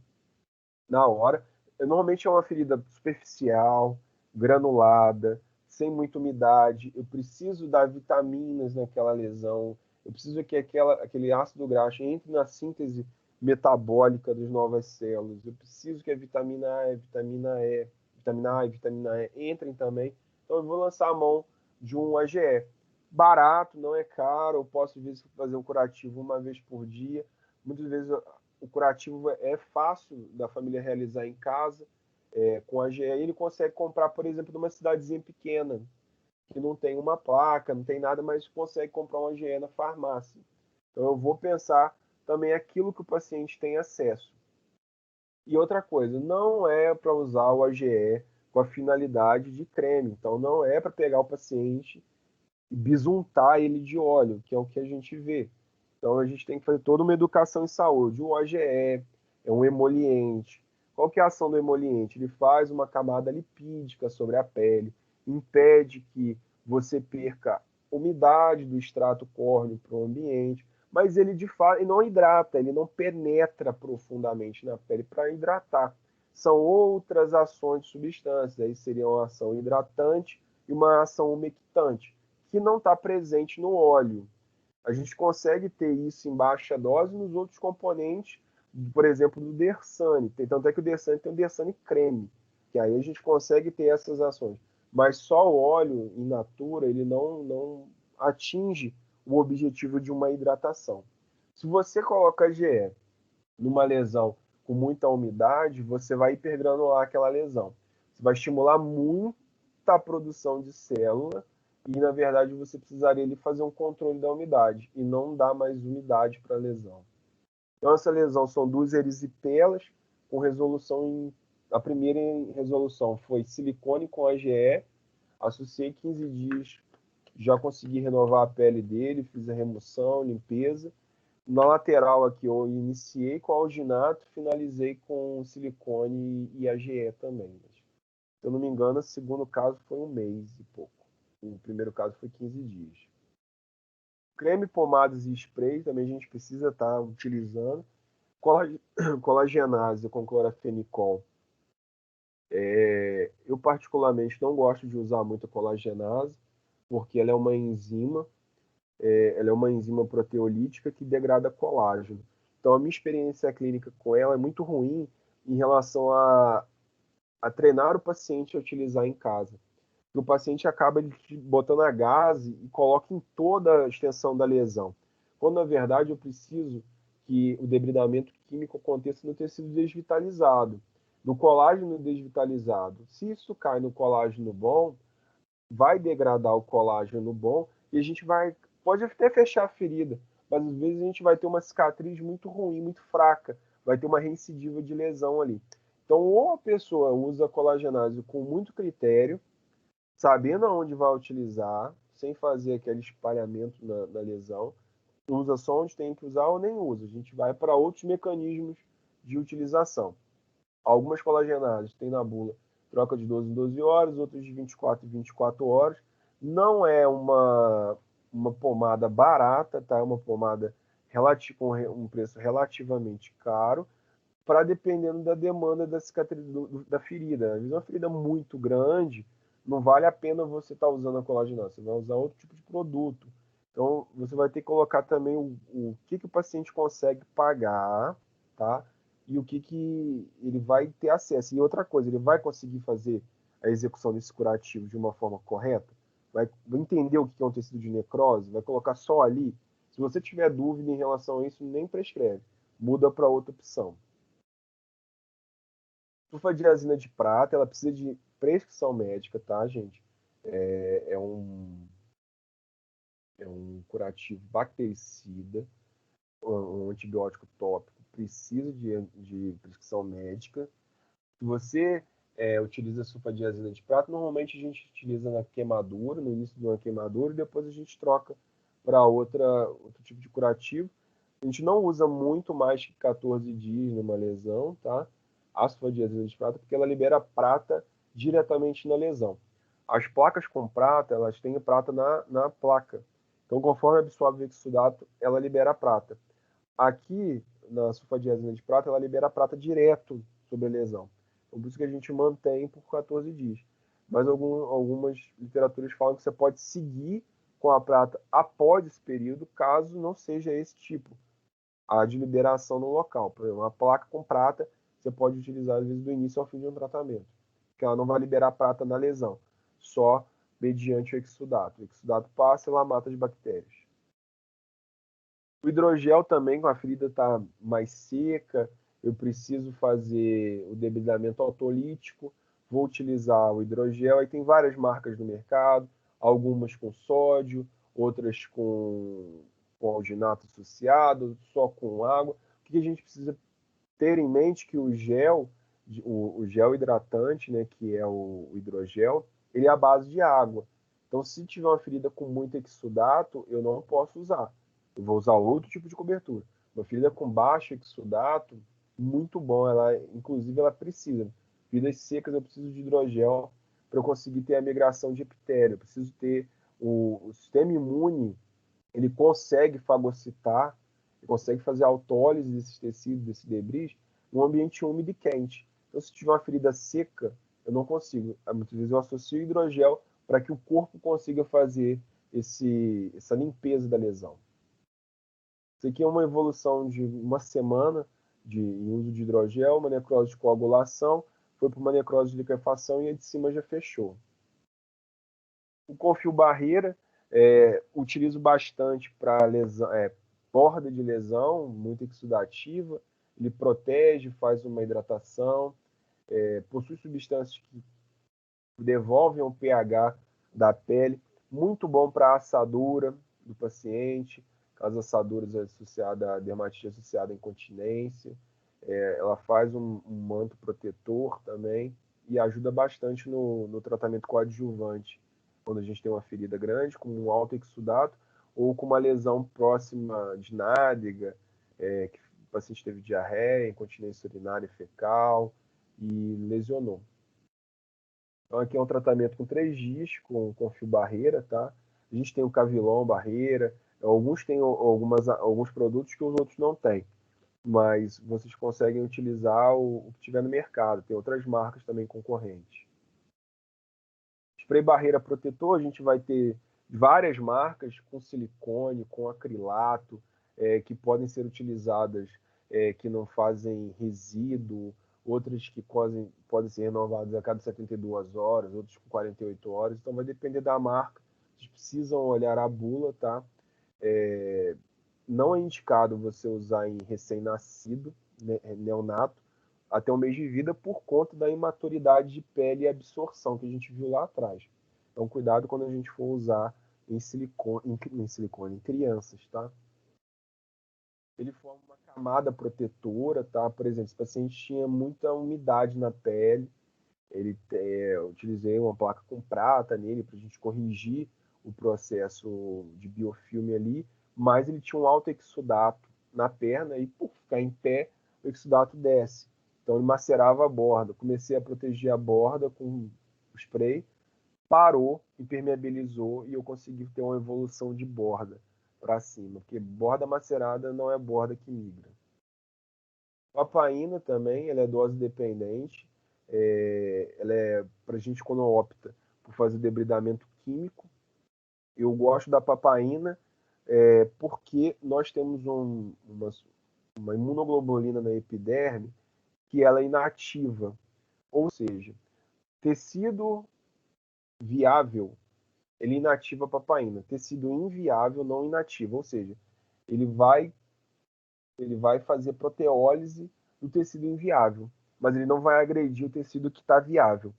na hora. Normalmente é uma ferida superficial, granulada, sem muita umidade. Eu preciso dar vitaminas naquela lesão. Eu preciso que aquele ácido graxo entre na síntese metabólica das novas células. Eu preciso que a vitamina A, vitamina A e vitamina E entrem também. Então eu vou lançar a mão de um AGE. Barato, não é caro, eu posso às vezes fazer um curativo uma vez por dia. Muitas vezes o curativo é fácil da família realizar em casa. Com AGE ele consegue comprar, por exemplo, numa cidadezinha pequena, que não tem uma placa, não tem nada, mas consegue comprar um AGE na farmácia. Então eu vou pensar também aquilo que o paciente tem acesso. E outra coisa, não é para usar o AGE com a finalidade de creme. Então não é para pegar o paciente e bisuntar ele de óleo, que é o que a gente vê. Então a gente tem que fazer toda uma educação em saúde. O AGE é um emoliente. Qual que é a ação do emoliente? Ele faz uma camada lipídica sobre a pele, impede que você perca umidade do extrato córneo para o ambiente, mas ele de fato não hidrata, ele não penetra profundamente na pele para hidratar. São outras ações de substâncias, aí seria uma ação hidratante e uma ação umectante, que não está presente no óleo. A gente consegue ter isso em baixa dose nos outros componentes, por exemplo, do Dersane. Tanto é que o Dersane tem o Dersane creme, que aí a gente consegue ter essas ações. Mas só o óleo in natura, ele não atinge o objetivo de uma hidratação. Se você coloca GE numa lesão com muita umidade, você vai hipergranular aquela lesão. Você vai estimular muita produção de célula e, na verdade, você precisaria ali fazer um controle da umidade e não dar mais umidade para a lesão. Então, essa lesão são duas erisipelas com resolução em... A primeira resolução foi silicone com AGE, associei 15 dias, já consegui renovar a pele dele, fiz a remoção, limpeza. Na lateral aqui eu iniciei com alginato, finalizei com silicone e AGE também. Se eu não me engano, o segundo caso foi um mês e pouco. O primeiro caso foi 15 dias. Creme, pomadas e spray também a gente precisa estar utilizando. Colagenase com clorafenicol. Eu particularmente não gosto de usar muito a colagenase, porque ela é uma enzima proteolítica que degrada colágeno. Então, a minha experiência clínica com ela é muito ruim em relação a treinar o paciente a utilizar em casa. O paciente acaba botando a gase e coloca em toda a extensão da lesão, quando na verdade eu preciso que o debridamento químico aconteça no tecido desvitalizado, no colágeno desvitalizado. Se isso cai no colágeno bom, vai degradar o colágeno bom e a gente pode até fechar a ferida, mas às vezes a gente vai ter uma cicatriz muito ruim, muito fraca, vai ter uma recidiva de lesão ali. Então, ou a pessoa usa colagenase com muito critério, sabendo aonde vai utilizar, sem fazer aquele espalhamento na lesão, usa só onde tem que usar ou nem usa. A gente vai para outros mecanismos de utilização. Algumas colagenases tem na bula troca de 12 em 12 horas, outras de 24 em 24 horas. Não é uma pomada barata, tá? É uma pomada com um preço relativamente caro, para dependendo da demanda da cicatriz da ferida. Às vezes uma ferida muito grande, não vale a pena você estar usando a colagenase, você vai usar outro tipo de produto. Então, você vai ter que colocar também o que o paciente consegue pagar, tá? E o que ele vai ter acesso. E outra coisa, ele vai conseguir fazer a execução desse curativo de uma forma correta? Vai entender o que é um tecido de necrose? Vai colocar só ali? Se você tiver dúvida em relação a isso, nem prescreve. Muda para outra opção. Sulfadiazina de prata, ela precisa de prescrição médica, tá, gente? É um curativo bactericida, um antibiótico tópico, precisa de prescrição médica. Se você utiliza sulfadiazina de prata, normalmente a gente utiliza na queimadura, no início de uma queimadura, e depois a gente troca para outro tipo de curativo. A gente não usa muito mais que 14 dias numa lesão, tá? A sulfadiazina de prata, porque ela libera prata diretamente na lesão. As placas com prata, elas têm prata na placa. Então, conforme absorve o exudato, ela libera prata. Aqui, na sulfadiazina de prata, ela libera prata direto sobre a lesão. Então, por isso que a gente mantém por 14 dias. Mas algumas literaturas falam que você pode seguir com a prata após esse período, caso não seja esse tipo. há de liberação no local. Por exemplo, uma placa com prata, você pode utilizar, às vezes, do início ao fim de um tratamento, porque ela não vai liberar prata na lesão, só mediante o exsudato. O exsudato passa e ela mata as bactérias. O hidrogel também, quando a ferida está mais seca, eu preciso fazer o debridamento autolítico, vou utilizar o hidrogel. Aí tem várias marcas no mercado, algumas com sódio, outras com alginato associado, só com água. O que a gente precisa ter em mente que o gel hidratante, né, que é o hidrogel, ele é à base de água. Então, se tiver uma ferida com muito exsudato, eu não posso usar. Eu vou usar outro tipo de cobertura. Uma ferida com baixo exsudato, muito bom. Inclusive, ela precisa. Feridas secas, eu preciso de hidrogel para eu conseguir ter a migração de epitélio. Eu preciso ter o sistema imune, ele consegue fagocitar, ele consegue fazer autólise desses tecidos, desse debris, num ambiente úmido e quente. Então, se tiver uma ferida seca, eu não consigo. Muitas vezes eu associo hidrogel para que o corpo consiga fazer essa limpeza da lesão. Isso aqui é uma evolução de uma semana de uso de hidrogel, uma necrose de coagulação, foi para uma necrose de liquefação e a de cima já fechou. O confio barreira, utilizo bastante para borda de lesão, muito exudativa, ele protege, faz uma hidratação, possui substâncias que devolvem o pH da pele, muito bom para a assadura do paciente, as assaduras associadas à dermatite associada à incontinência. Ela faz um manto protetor também e ajuda bastante no tratamento coadjuvante, quando a gente tem uma ferida grande, com um alto exudato, ou com uma lesão próxima de nádega, que o paciente teve diarreia, incontinência urinária e fecal, e lesionou. Então, aqui é um tratamento com 3 dias, com fio barreira, tá? A gente tem o Cavilon barreira, alguns têm alguns produtos que os outros não têm, mas vocês conseguem utilizar o que tiver no mercado. Tem outras marcas também concorrentes. Spray barreira protetor, a gente vai ter várias marcas com silicone, com acrilato, que podem ser utilizadas, que não fazem resíduo, outras que podem ser renovadas a cada 72 horas, outras com 48 horas. Então vai depender da marca. Vocês precisam olhar a bula, tá? Não é indicado você usar em recém-nascido, né, neonato, até o mês de vida, por conta da imaturidade de pele e absorção que a gente viu lá atrás. Então, cuidado quando a gente for usar em silicone em crianças, tá? Ele forma uma camada protetora, tá? Por exemplo, se o paciente tinha muita umidade na pele, eu utilizei uma placa com prata nele para a gente corrigir o processo de biofilme ali, mas ele tinha um alto exudato na perna e, por ficar em pé, o exudato desce. Então, ele macerava a borda. Comecei a proteger a borda com o spray, parou, impermeabilizou e eu consegui ter uma evolução de borda para cima, porque borda macerada não é borda que migra. Papaina também, ela é dose dependente. Ela é para a gente quando opta por fazer debridamento químico. Eu gosto da papaina porque nós temos uma imunoglobulina na epiderme que ela é inativa, ou seja, tecido viável ele inativa a papaina, tecido inviável não inativa, ou seja, ele vai fazer proteólise do tecido inviável, mas ele não vai agredir o tecido que está viável.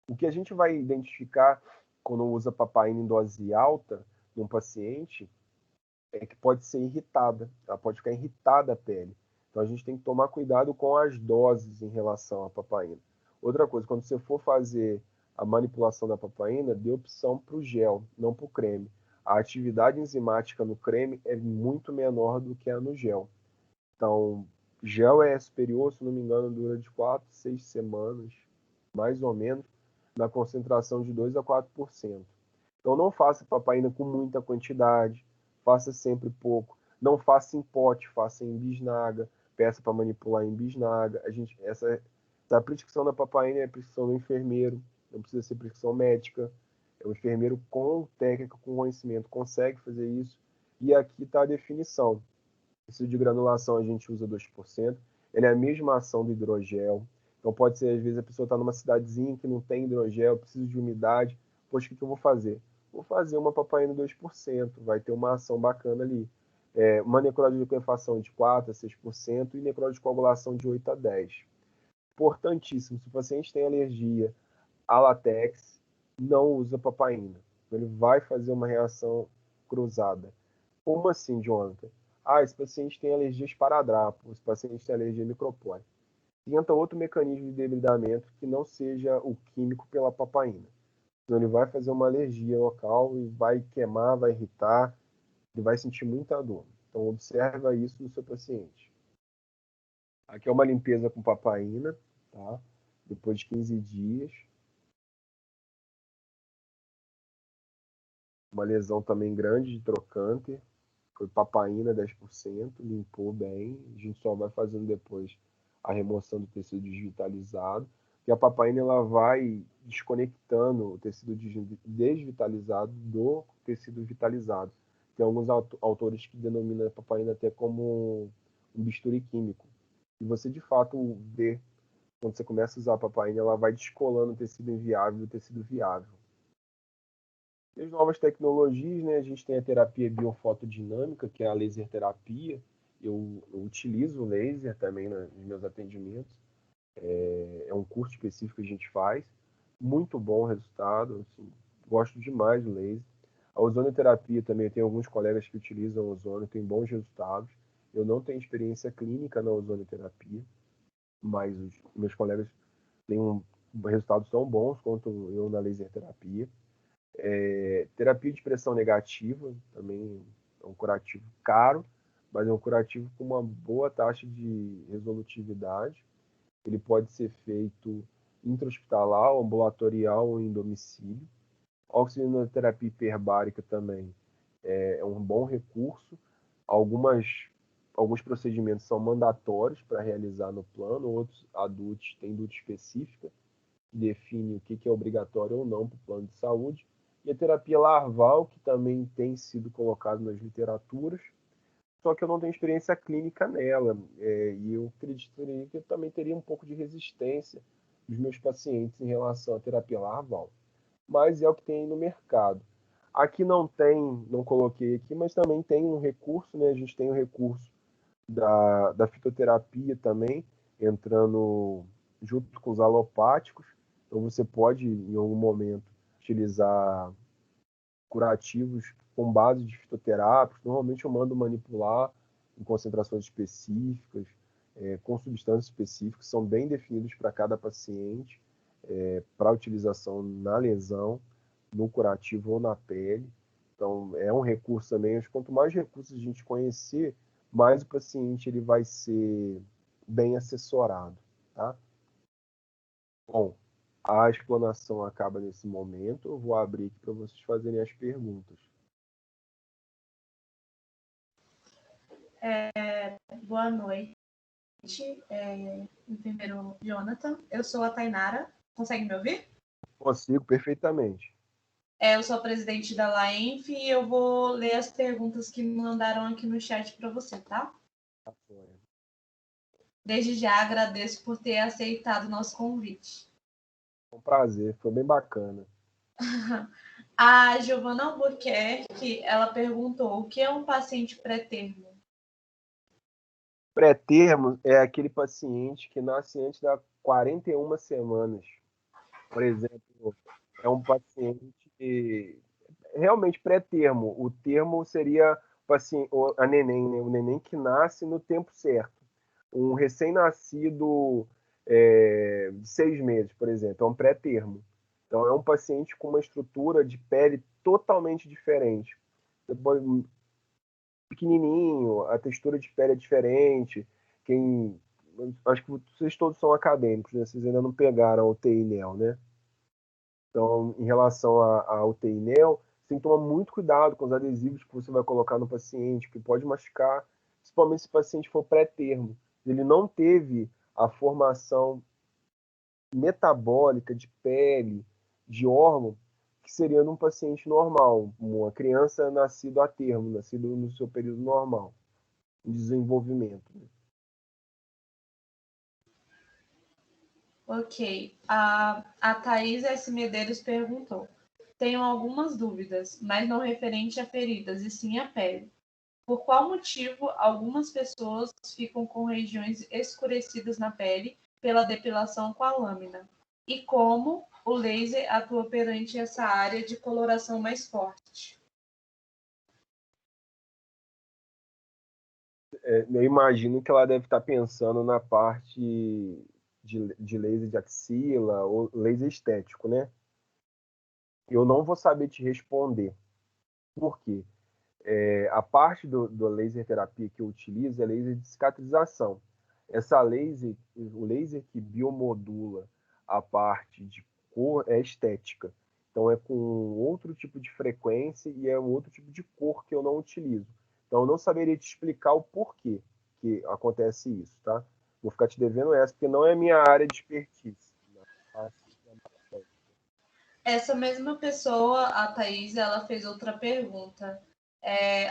O que a gente vai identificar quando usa papaina em dose alta num paciente é que pode ser irritada, ela pode ficar irritada a pele. Então a gente tem que tomar cuidado com as doses em relação à papaina. Outra coisa, quando você for fazer a manipulação da papaina, dê opção para o gel, não para o creme. A atividade enzimática no creme é muito menor do que a no gel. Então, gel é superior, se não me engano, dura de 4 a 6 semanas, mais ou menos, na concentração de 2 a 4%. Então, não faça papaina com muita quantidade, faça sempre pouco. Não faça em pote, faça em bisnaga, peça para manipular em bisnaga. A prescrição da papaina é a prescrição do enfermeiro, não precisa ser prescrição médica. O enfermeiro com técnica, com conhecimento, consegue fazer isso. E aqui está a definição. Tecido de granulação a gente usa 2%. Ele é a mesma ação do hidrogel. Então pode ser, às vezes, a pessoa está numa cidadezinha que não tem hidrogel, precisa de umidade. Poxa, o que eu vou fazer? Vou fazer uma papaina 2%, vai ter uma ação bacana ali. Uma necrose de liquefação de 4% a 6% e necrose de coagulação de 8% a 10%. Importantíssimo, se o paciente tem alergia a látex, não usa papaina. Ele vai fazer uma reação cruzada. Como assim, Jonathan? Esse paciente tem alergia a esparadrapo, esse paciente tem alergia a micropore. Tenta outro mecanismo de debridamento que não seja o químico pela papaina. Então ele vai fazer uma alergia local e vai queimar, vai irritar, ele vai sentir muita dor. Então observa isso no seu paciente. Aqui é uma limpeza com papaina, tá? Depois de 15 dias. Uma lesão também grande de trocânter. Foi papaina 10%, limpou bem. A gente só vai fazendo depois a remoção do tecido desvitalizado. E a papaina ela vai desconectando o tecido desvitalizado do tecido vitalizado. Tem alguns autores que denominam a papaina até como um bisturi químico. E você de fato vê, quando você começa a usar a papaina, ela vai descolando o tecido inviável do tecido viável. E as novas tecnologias, né? A gente tem a terapia biofotodinâmica, que é a laser terapia. Eu utilizo o laser também nos meus atendimentos. É um curso específico que a gente faz. Muito bom o resultado. Assim, gosto demais do laser. A ozonioterapia também, tem alguns colegas que utilizam ozônio, tem bons resultados. Eu não tenho experiência clínica na ozonioterapia, mas os meus colegas têm resultados tão bons quanto eu na laser terapia. Terapia de pressão negativa também é um curativo caro, mas é um curativo com uma boa taxa de resolutividade. Ele pode ser feito intra-hospitalar, ambulatorial ou em domicílio. A oxigenoterapia hiperbárica também é um bom recurso. Alguns procedimentos são mandatórios para realizar no plano, outros adultos têm DUT específica, que define o que é obrigatório ou não para o plano de saúde. E a terapia larval, que também tem sido colocada nas literaturas, só que eu não tenho experiência clínica nela. E eu acreditaria que eu também teria um pouco de resistência dos meus pacientes em relação à terapia larval. Mas é o que tem no mercado. Aqui não tem, não coloquei aqui, mas também tem um recurso, né? A gente tem o recurso da fitoterapia também, entrando junto com os alopáticos. Então você pode, em algum momento, utilizar curativos com base de fitoterápicos. Normalmente eu mando manipular em concentrações específicas, com substâncias específicas, são bem definidos para cada paciente, para utilização na lesão, no curativo ou na pele. Então, é um recurso também. Quanto mais recursos a gente conhecer, mais o paciente ele vai ser bem assessorado, tá? Bom, a explanação acaba nesse momento. Eu vou abrir aqui para vocês fazerem as perguntas. Boa noite, enfermeiro Jonathan. Eu sou a Tainara. Consegue me ouvir? Consigo perfeitamente. Eu sou a presidente da LAENF e eu vou ler as perguntas que me mandaram aqui no chat para você, tá? Desde já agradeço por ter aceitado o nosso convite. Foi um prazer, foi bem bacana. A Giovana Albuquerque, ela perguntou o que é um paciente pré-termo? Pré-termo é aquele paciente que nasce antes das 41 semanas. Por exemplo, é um paciente realmente pré-termo. O termo seria a neném, né? O neném que nasce no tempo certo. Um recém-nascido de 6 meses, por exemplo, é um pré-termo. Então, é um paciente com uma estrutura de pele totalmente diferente. Depois, pequenininho, a textura de pele é diferente. Acho que vocês todos são acadêmicos, né? Vocês ainda não pegaram a UTI NEL, né? Então, em relação à UTI NEL, você tem que tomar muito cuidado com os adesivos que você vai colocar no paciente, que pode machucar, principalmente se o paciente for pré-termo. Ele não teve a formação metabólica de pele, de órgão, que seria num paciente normal, uma criança nascida a termo, nascido no seu período normal. em desenvolvimento. Ok. A Thaís S. Medeiros perguntou: tenho algumas dúvidas, mas não referente a feridas, e sim a pele. Por qual motivo algumas pessoas ficam com regiões escurecidas na pele pela depilação com a lâmina? E como o laser atua perante essa área de coloração mais forte? Eu imagino que ela deve estar pensando na parte de laser de axila ou laser estético, né? Eu não vou saber te responder. Por quê? A parte do laser terapia que eu utilizo é laser de cicatrização. Essa laser, o laser que biomodula a parte de cor é estética. Então é com outro tipo de frequência e é um outro tipo de cor que eu não utilizo. Então eu não saberia te explicar o porquê que acontece isso, tá? Vou ficar te devendo essa, porque não é minha área de expertise. Essa mesma pessoa, a Thaís, ela fez outra pergunta.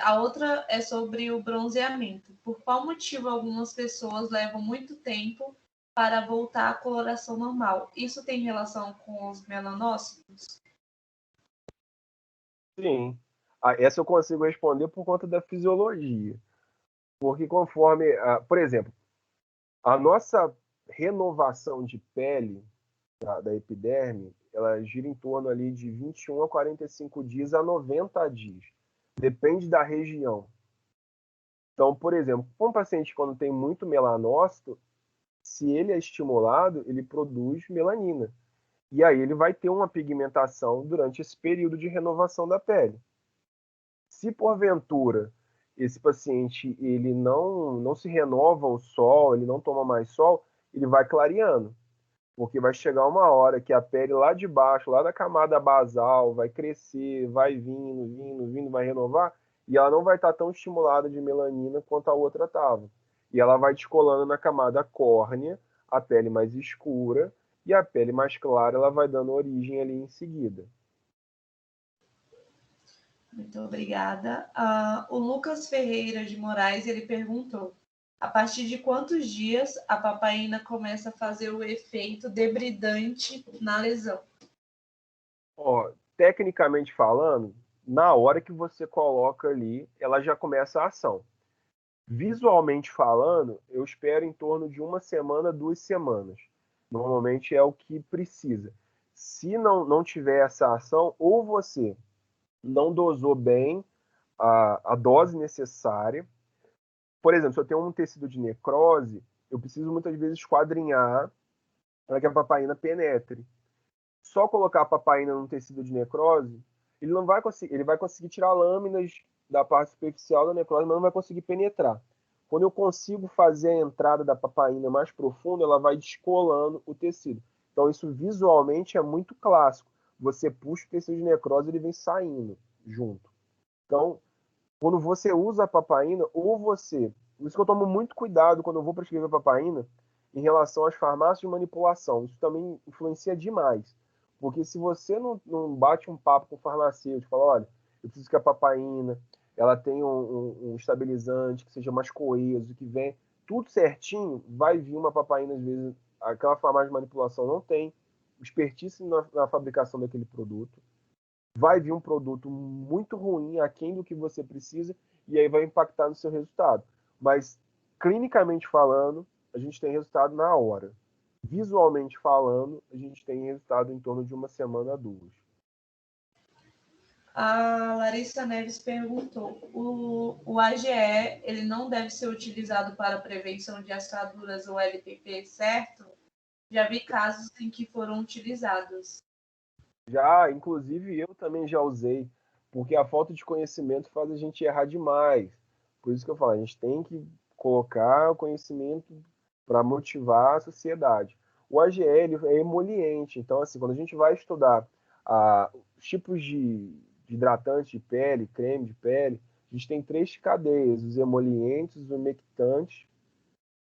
A outra é sobre o bronzeamento. Por qual motivo algumas pessoas levam muito tempo para voltar à coloração normal? Isso tem relação com os melanócitos? Sim. Essa eu consigo responder por conta da fisiologia. Porque conforme, por exemplo, a nossa renovação de pele da epiderme, ela gira em torno ali de 21 a 45 dias a 90 dias. Depende da região. Então, por exemplo, um paciente quando tem muito melanócito, se ele é estimulado, ele produz melanina. E aí ele vai ter uma pigmentação durante esse período de renovação da pele. Se porventura esse paciente ele não se renova ao sol, ele não toma mais sol, ele vai clareando, porque vai chegar uma hora que a pele lá de baixo, lá da camada basal, vai crescer, vai vindo, vai renovar, e ela não vai estar tão estimulada de melanina quanto a outra estava. E ela vai descolando na camada córnea, a pele mais escura, e a pele mais clara ela vai dando origem ali em seguida. Muito obrigada. O Lucas Ferreira de Moraes, ele perguntou: a partir de quantos dias a papaina começa a fazer o efeito debridante na lesão? Ó, tecnicamente falando, na hora que você coloca ali, ela já começa a ação. Visualmente falando, eu espero em torno de uma semana, 2 semanas. Normalmente é o que precisa. Se não tiver essa ação, ou você não dosou bem a dose necessária. Por exemplo, se eu tenho um tecido de necrose, eu preciso muitas vezes esquadrinhar para que a papaina penetre. Só colocar a papaina num tecido de necrose, ele não vai conseguir, ele vai conseguir tirar lâminas da parte superficial da necrose, mas não vai conseguir penetrar. Quando eu consigo fazer a entrada da papaina mais profunda, ela vai descolando o tecido. Então isso visualmente é muito clássico. Você puxa o tecido de necrose, ele vem saindo junto. Então, quando você usa a papaina, ou você. Por isso que eu tomo muito cuidado quando eu vou prescrever papaina em relação às farmácias de manipulação. Isso também influencia demais. Porque se você não bate um papo com o farmacêutico, fala, olha, eu preciso que a papaina ela tenha um estabilizante que seja mais coeso, que vem tudo certinho, vai vir uma papaina, às vezes, aquela farmácia de manipulação não tem expertise na fabricação daquele produto, vai vir um produto muito ruim, aquém do que você precisa, e aí vai impactar no seu resultado. Mas, clinicamente falando, a gente tem resultado na hora. Visualmente falando, a gente tem resultado em torno de uma semana a 2. A Larissa Neves perguntou: o AGE ele não deve ser utilizado para prevenção de assaduras ou LPP, certo? Já vi casos em que foram utilizados. Já, inclusive, eu também já usei, porque a falta de conhecimento faz a gente errar demais. Por isso que eu falo, a gente tem que colocar o conhecimento para motivar a sociedade. O AGL é emoliente, então, assim, quando a gente vai estudar os tipos de hidratante de pele, creme de pele, a gente tem 3 cadeias: os emolientes, os umectantes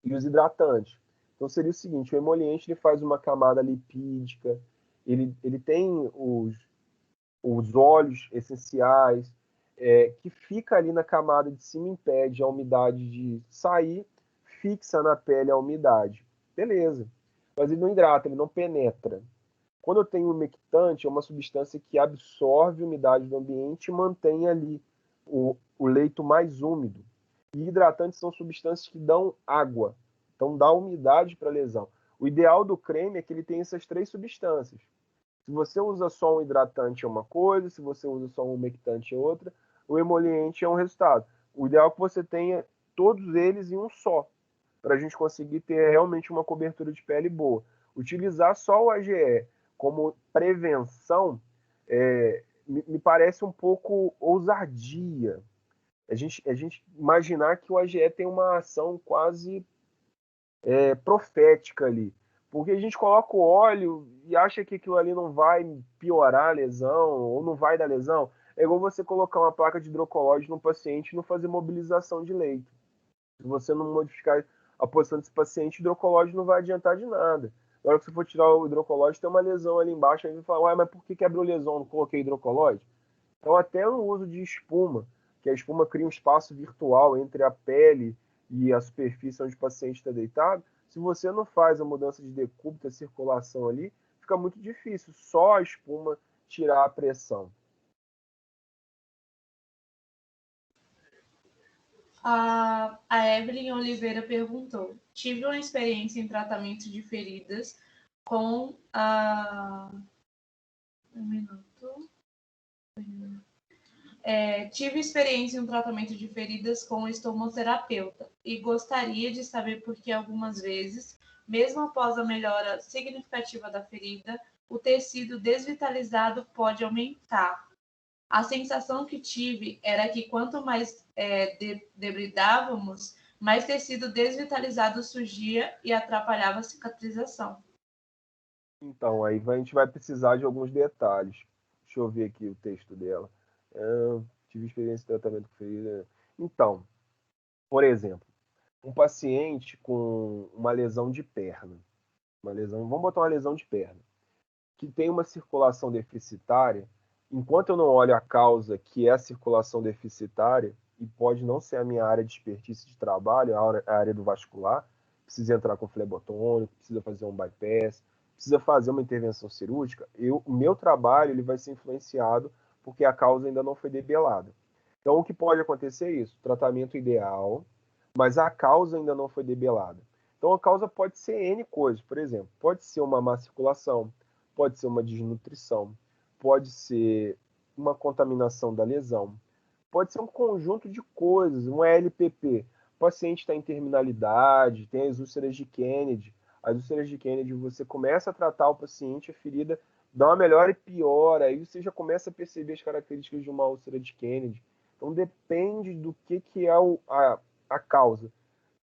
e os hidratantes. Então seria o seguinte: o emoliente ele faz uma camada lipídica, ele tem os óleos essenciais, que fica ali na camada de cima, impede a umidade de sair, fixa na pele a umidade. Beleza. Mas ele não hidrata, ele não penetra. Quando eu tenho umectante, é uma substância que absorve a umidade do ambiente e mantém ali o leito mais úmido. E hidratantes são substâncias que dão água, então dá umidade para a lesão. O ideal do creme é que ele tenha essas 3 substâncias. Se você usa só um hidratante é uma coisa, se você usa só um umectante é outra, o emoliente é um resultado. O ideal é que você tenha todos eles em um só, para a gente conseguir ter realmente uma cobertura de pele boa. Utilizar só o AGE como prevenção me parece um pouco ousadia. A gente imaginar que o AGE tem uma ação quase profética ali. Porque a gente coloca o óleo e acha que aquilo ali não vai piorar a lesão ou não vai dar lesão. É igual você colocar uma placa de hidrocolóide no paciente e não fazer mobilização de leito. Se você não modificar a posição desse paciente, o hidrocolóide não vai adiantar de nada. Na hora que você for tirar o hidrocolóide, tem uma lesão ali embaixo, aí você fala, ué, mas por que abriu lesão? Não coloquei hidrocolóide? Então, até no uso de espuma, que a espuma cria um espaço virtual entre a pele e a superfície onde o paciente está deitado, se você não faz a mudança de decúbito, a circulação ali, fica muito difícil só a espuma tirar a pressão. A Evelyn Oliveira perguntou: tive uma experiência em tratamento de feridas com a. Um minuto. Tive experiência em um tratamento de feridas com o estomoterapeuta e gostaria de saber por que algumas vezes, mesmo após a melhora significativa da ferida, o tecido desvitalizado pode aumentar. A sensação que tive era que quanto mais debridávamos, mais tecido desvitalizado surgia e atrapalhava a cicatrização. Então, aí a gente vai precisar de alguns detalhes. Deixa eu ver aqui o texto dela. Tive experiência de tratamento com ferida. Então, por exemplo, um paciente com uma lesão de perna, vamos botar uma lesão de perna, que tem uma circulação deficitária, enquanto eu não olho a causa, que é a circulação deficitária, e pode não ser a minha área de expertise de trabalho, a área do vascular, precisa entrar com flebotônico, precisa fazer um bypass, precisa fazer uma intervenção cirúrgica, o meu trabalho ele vai ser influenciado porque a causa ainda não foi debelada. Então, o que pode acontecer é isso, tratamento ideal, mas a causa ainda não foi debelada. Então, a causa pode ser N coisas, por exemplo, pode ser uma má circulação, pode ser uma desnutrição, pode ser uma contaminação da lesão, pode ser um conjunto de coisas, um LPP. O paciente está em terminalidade, tem as úlceras de Kennedy. As úlceras de Kennedy, você começa a tratar o paciente, a ferida dá uma melhora e piora, aí você já começa a perceber as características de uma úlcera de Kennedy. Então depende do que é a causa.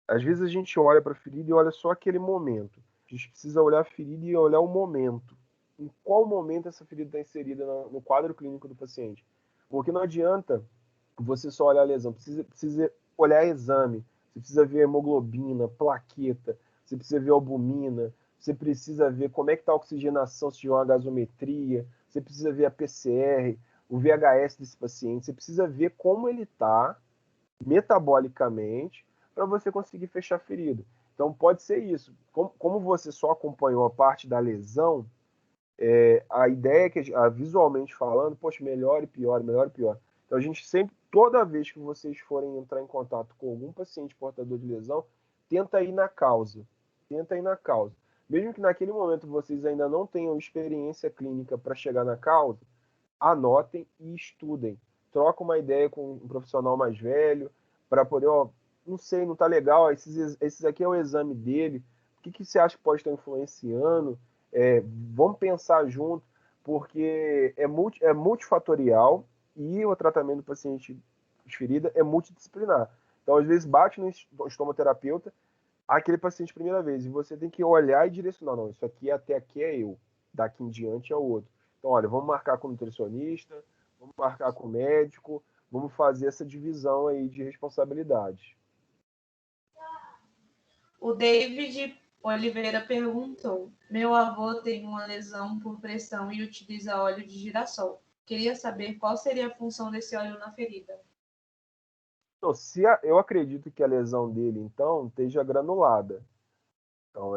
Às vezes a gente olha para a ferida e olha só aquele momento. A gente precisa olhar a ferida e olhar o momento. Em qual momento essa ferida está inserida no quadro clínico do paciente? Porque não adianta você só olhar a lesão, precisa olhar exame, você precisa ver hemoglobina, plaqueta, você precisa ver albumina, você precisa ver como é que está a oxigenação, se tiver uma gasometria, você precisa ver a PCR, o VHS desse paciente, você precisa ver como ele está metabolicamente para você conseguir fechar a ferida. Então pode ser isso. Como você só acompanhou a parte da lesão, a ideia é que, visualmente falando, poxa, melhor e pior, melhor e pior. Então a gente sempre, toda vez que vocês forem entrar em contato com algum paciente portador de lesão, tenta ir na causa. Tenta ir na causa. Mesmo que naquele momento vocês ainda não tenham experiência clínica para chegar na causa, anotem e estudem. Troca uma ideia com um profissional mais velho para poder, ó, não sei, não tá legal, esses aqui é o exame dele, o que você acha que pode estar influenciando? Vamos pensar junto, porque é multifatorial e o tratamento do paciente de ferida é multidisciplinar. Então, às vezes, bate no estomoterapeuta aquele paciente primeira vez, e você tem que olhar e direcionar, não, isso aqui até aqui é eu, daqui em diante é o outro. Então, olha, vamos marcar com o nutricionista, vamos marcar com o médico, vamos fazer essa divisão aí de responsabilidades. O David Oliveira perguntou: meu avô tem uma lesão por pressão e utiliza óleo de girassol. Queria saber qual seria a função desse óleo na ferida. Então, eu acredito que a lesão dele, então, esteja granulada. Então,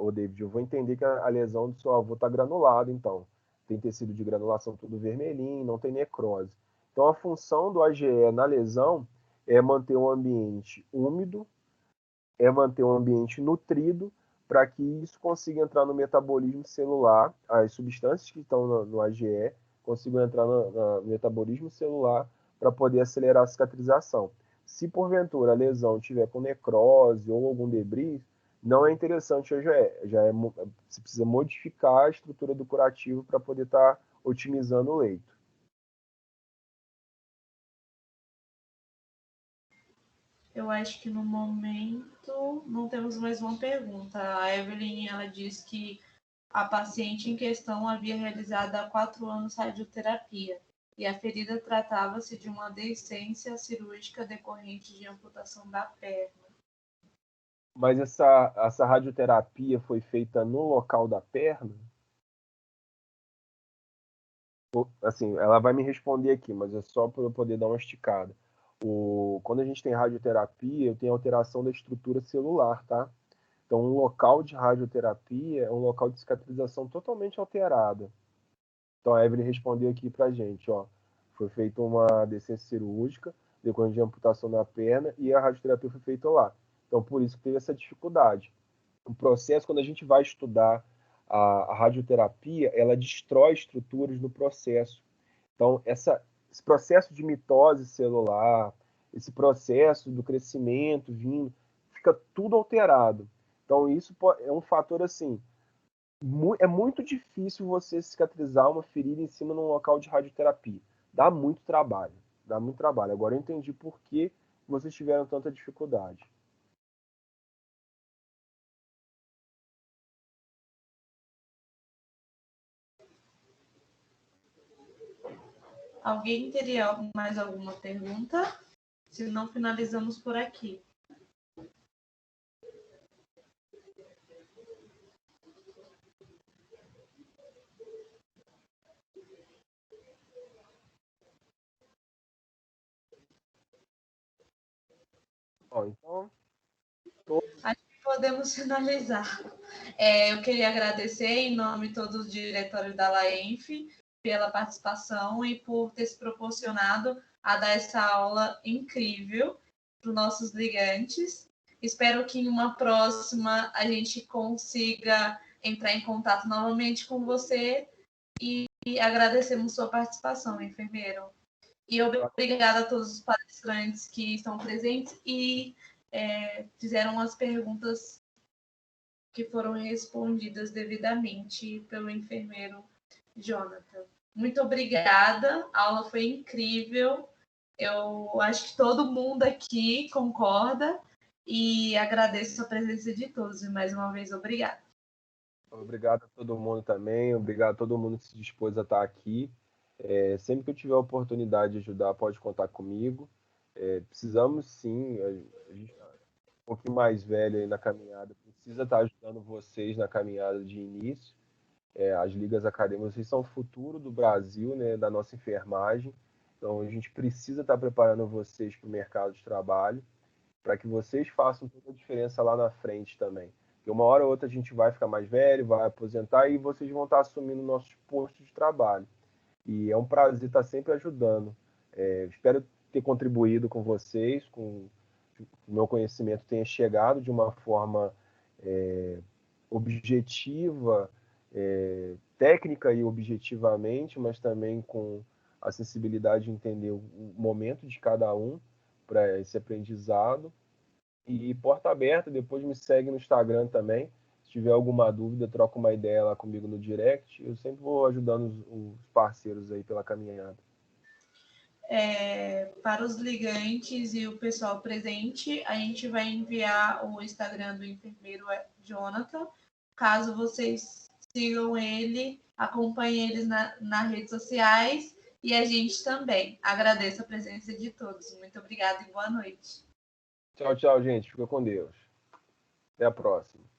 ô David, eu vou entender que a lesão do seu avô está granulada, então. Tem tecido de granulação tudo vermelhinho, não tem necrose. Então, a função do AGE na lesão é manter um ambiente úmido, é manter um ambiente nutrido, para que isso consiga entrar no metabolismo celular, as substâncias que estão no AGE consigam entrar no metabolismo celular para poder acelerar a cicatrização. Se porventura a lesão tiver com necrose ou algum debris, não é interessante a GE. Você precisa modificar a estrutura do curativo para poder estar otimizando o leito. Eu acho que no momento não temos mais uma pergunta. A Evelyn, ela diz que a paciente em questão havia realizado há 4 anos radioterapia e a ferida tratava-se de uma deiscência cirúrgica decorrente de amputação da perna. Mas essa radioterapia foi feita no local da perna? Assim, ela vai me responder aqui, mas é só para eu poder dar uma esticada. Quando a gente tem radioterapia, eu tenho alteração da estrutura celular, tá? Então, um local de radioterapia é um local de cicatrização totalmente alterada. Então, a Evelyn respondeu aqui pra gente, ó. Foi feita uma decência cirúrgica, decorrente de amputação da perna, e a radioterapia foi feita lá. Então, por isso que teve essa dificuldade. O processo, quando a gente vai estudar a radioterapia, ela destrói estruturas no processo. Então, esse processo de mitose celular, esse processo do crescimento vindo, fica tudo alterado. Então, isso é um fator assim. É muito difícil você cicatrizar uma ferida em cima de um local de radioterapia. Dá muito trabalho. Dá muito trabalho. Agora eu entendi por que vocês tiveram tanta dificuldade. Alguém teria mais alguma pergunta? Se não, finalizamos por aqui. Ó, então, Acho que podemos finalizar. Eu queria agradecer, em nome de todos os diretórios da LAENF, pela participação e por ter se proporcionado a dar essa aula incrível para os nossos ligantes. Espero que em uma próxima a gente consiga entrar em contato novamente com você e agradecemos sua participação, enfermeiro. E obrigada a todos os palestrantes que estão presentes e fizeram as perguntas que foram respondidas devidamente pelo enfermeiro Jonathan. Muito obrigada, a aula foi incrível. Eu acho que todo mundo aqui concorda e agradeço a presença de todos. E mais uma vez, obrigada. obrigado a todo mundo também. Obrigado a todo mundo que se dispôs a estar aqui. Sempre que eu tiver a oportunidade de ajudar, pode contar comigo. Precisamos sim, a gente tá um pouquinho mais velho aí na caminhada, precisa estar ajudando vocês na caminhada de início. As ligas acadêmicas, vocês são o futuro do Brasil, né, da nossa enfermagem. Então, a gente precisa estar preparando vocês para o mercado de trabalho, para que vocês façam toda a diferença lá na frente também. Porque uma hora ou outra a gente vai ficar mais velho, vai aposentar e vocês vão estar assumindo nossos postos de trabalho. E é um prazer estar sempre ajudando. Espero ter contribuído com vocês, com o meu conhecimento tenha chegado de uma forma objetiva, técnica e objetivamente, mas também com a sensibilidade de entender o momento de cada um para esse aprendizado. E porta aberta, depois me segue no Instagram também. Se tiver alguma dúvida, troca uma ideia lá comigo no direct. Eu sempre vou ajudando os parceiros aí pela caminhada. Para os ligantes e o pessoal presente, a gente vai enviar o Instagram do enfermeiro Jonathan. Caso vocês sigam ele, acompanhem eles nas redes sociais e a gente também. Agradeço a presença de todos. Muito obrigada e boa noite. Tchau, tchau, gente. Fica com Deus. Até a próxima.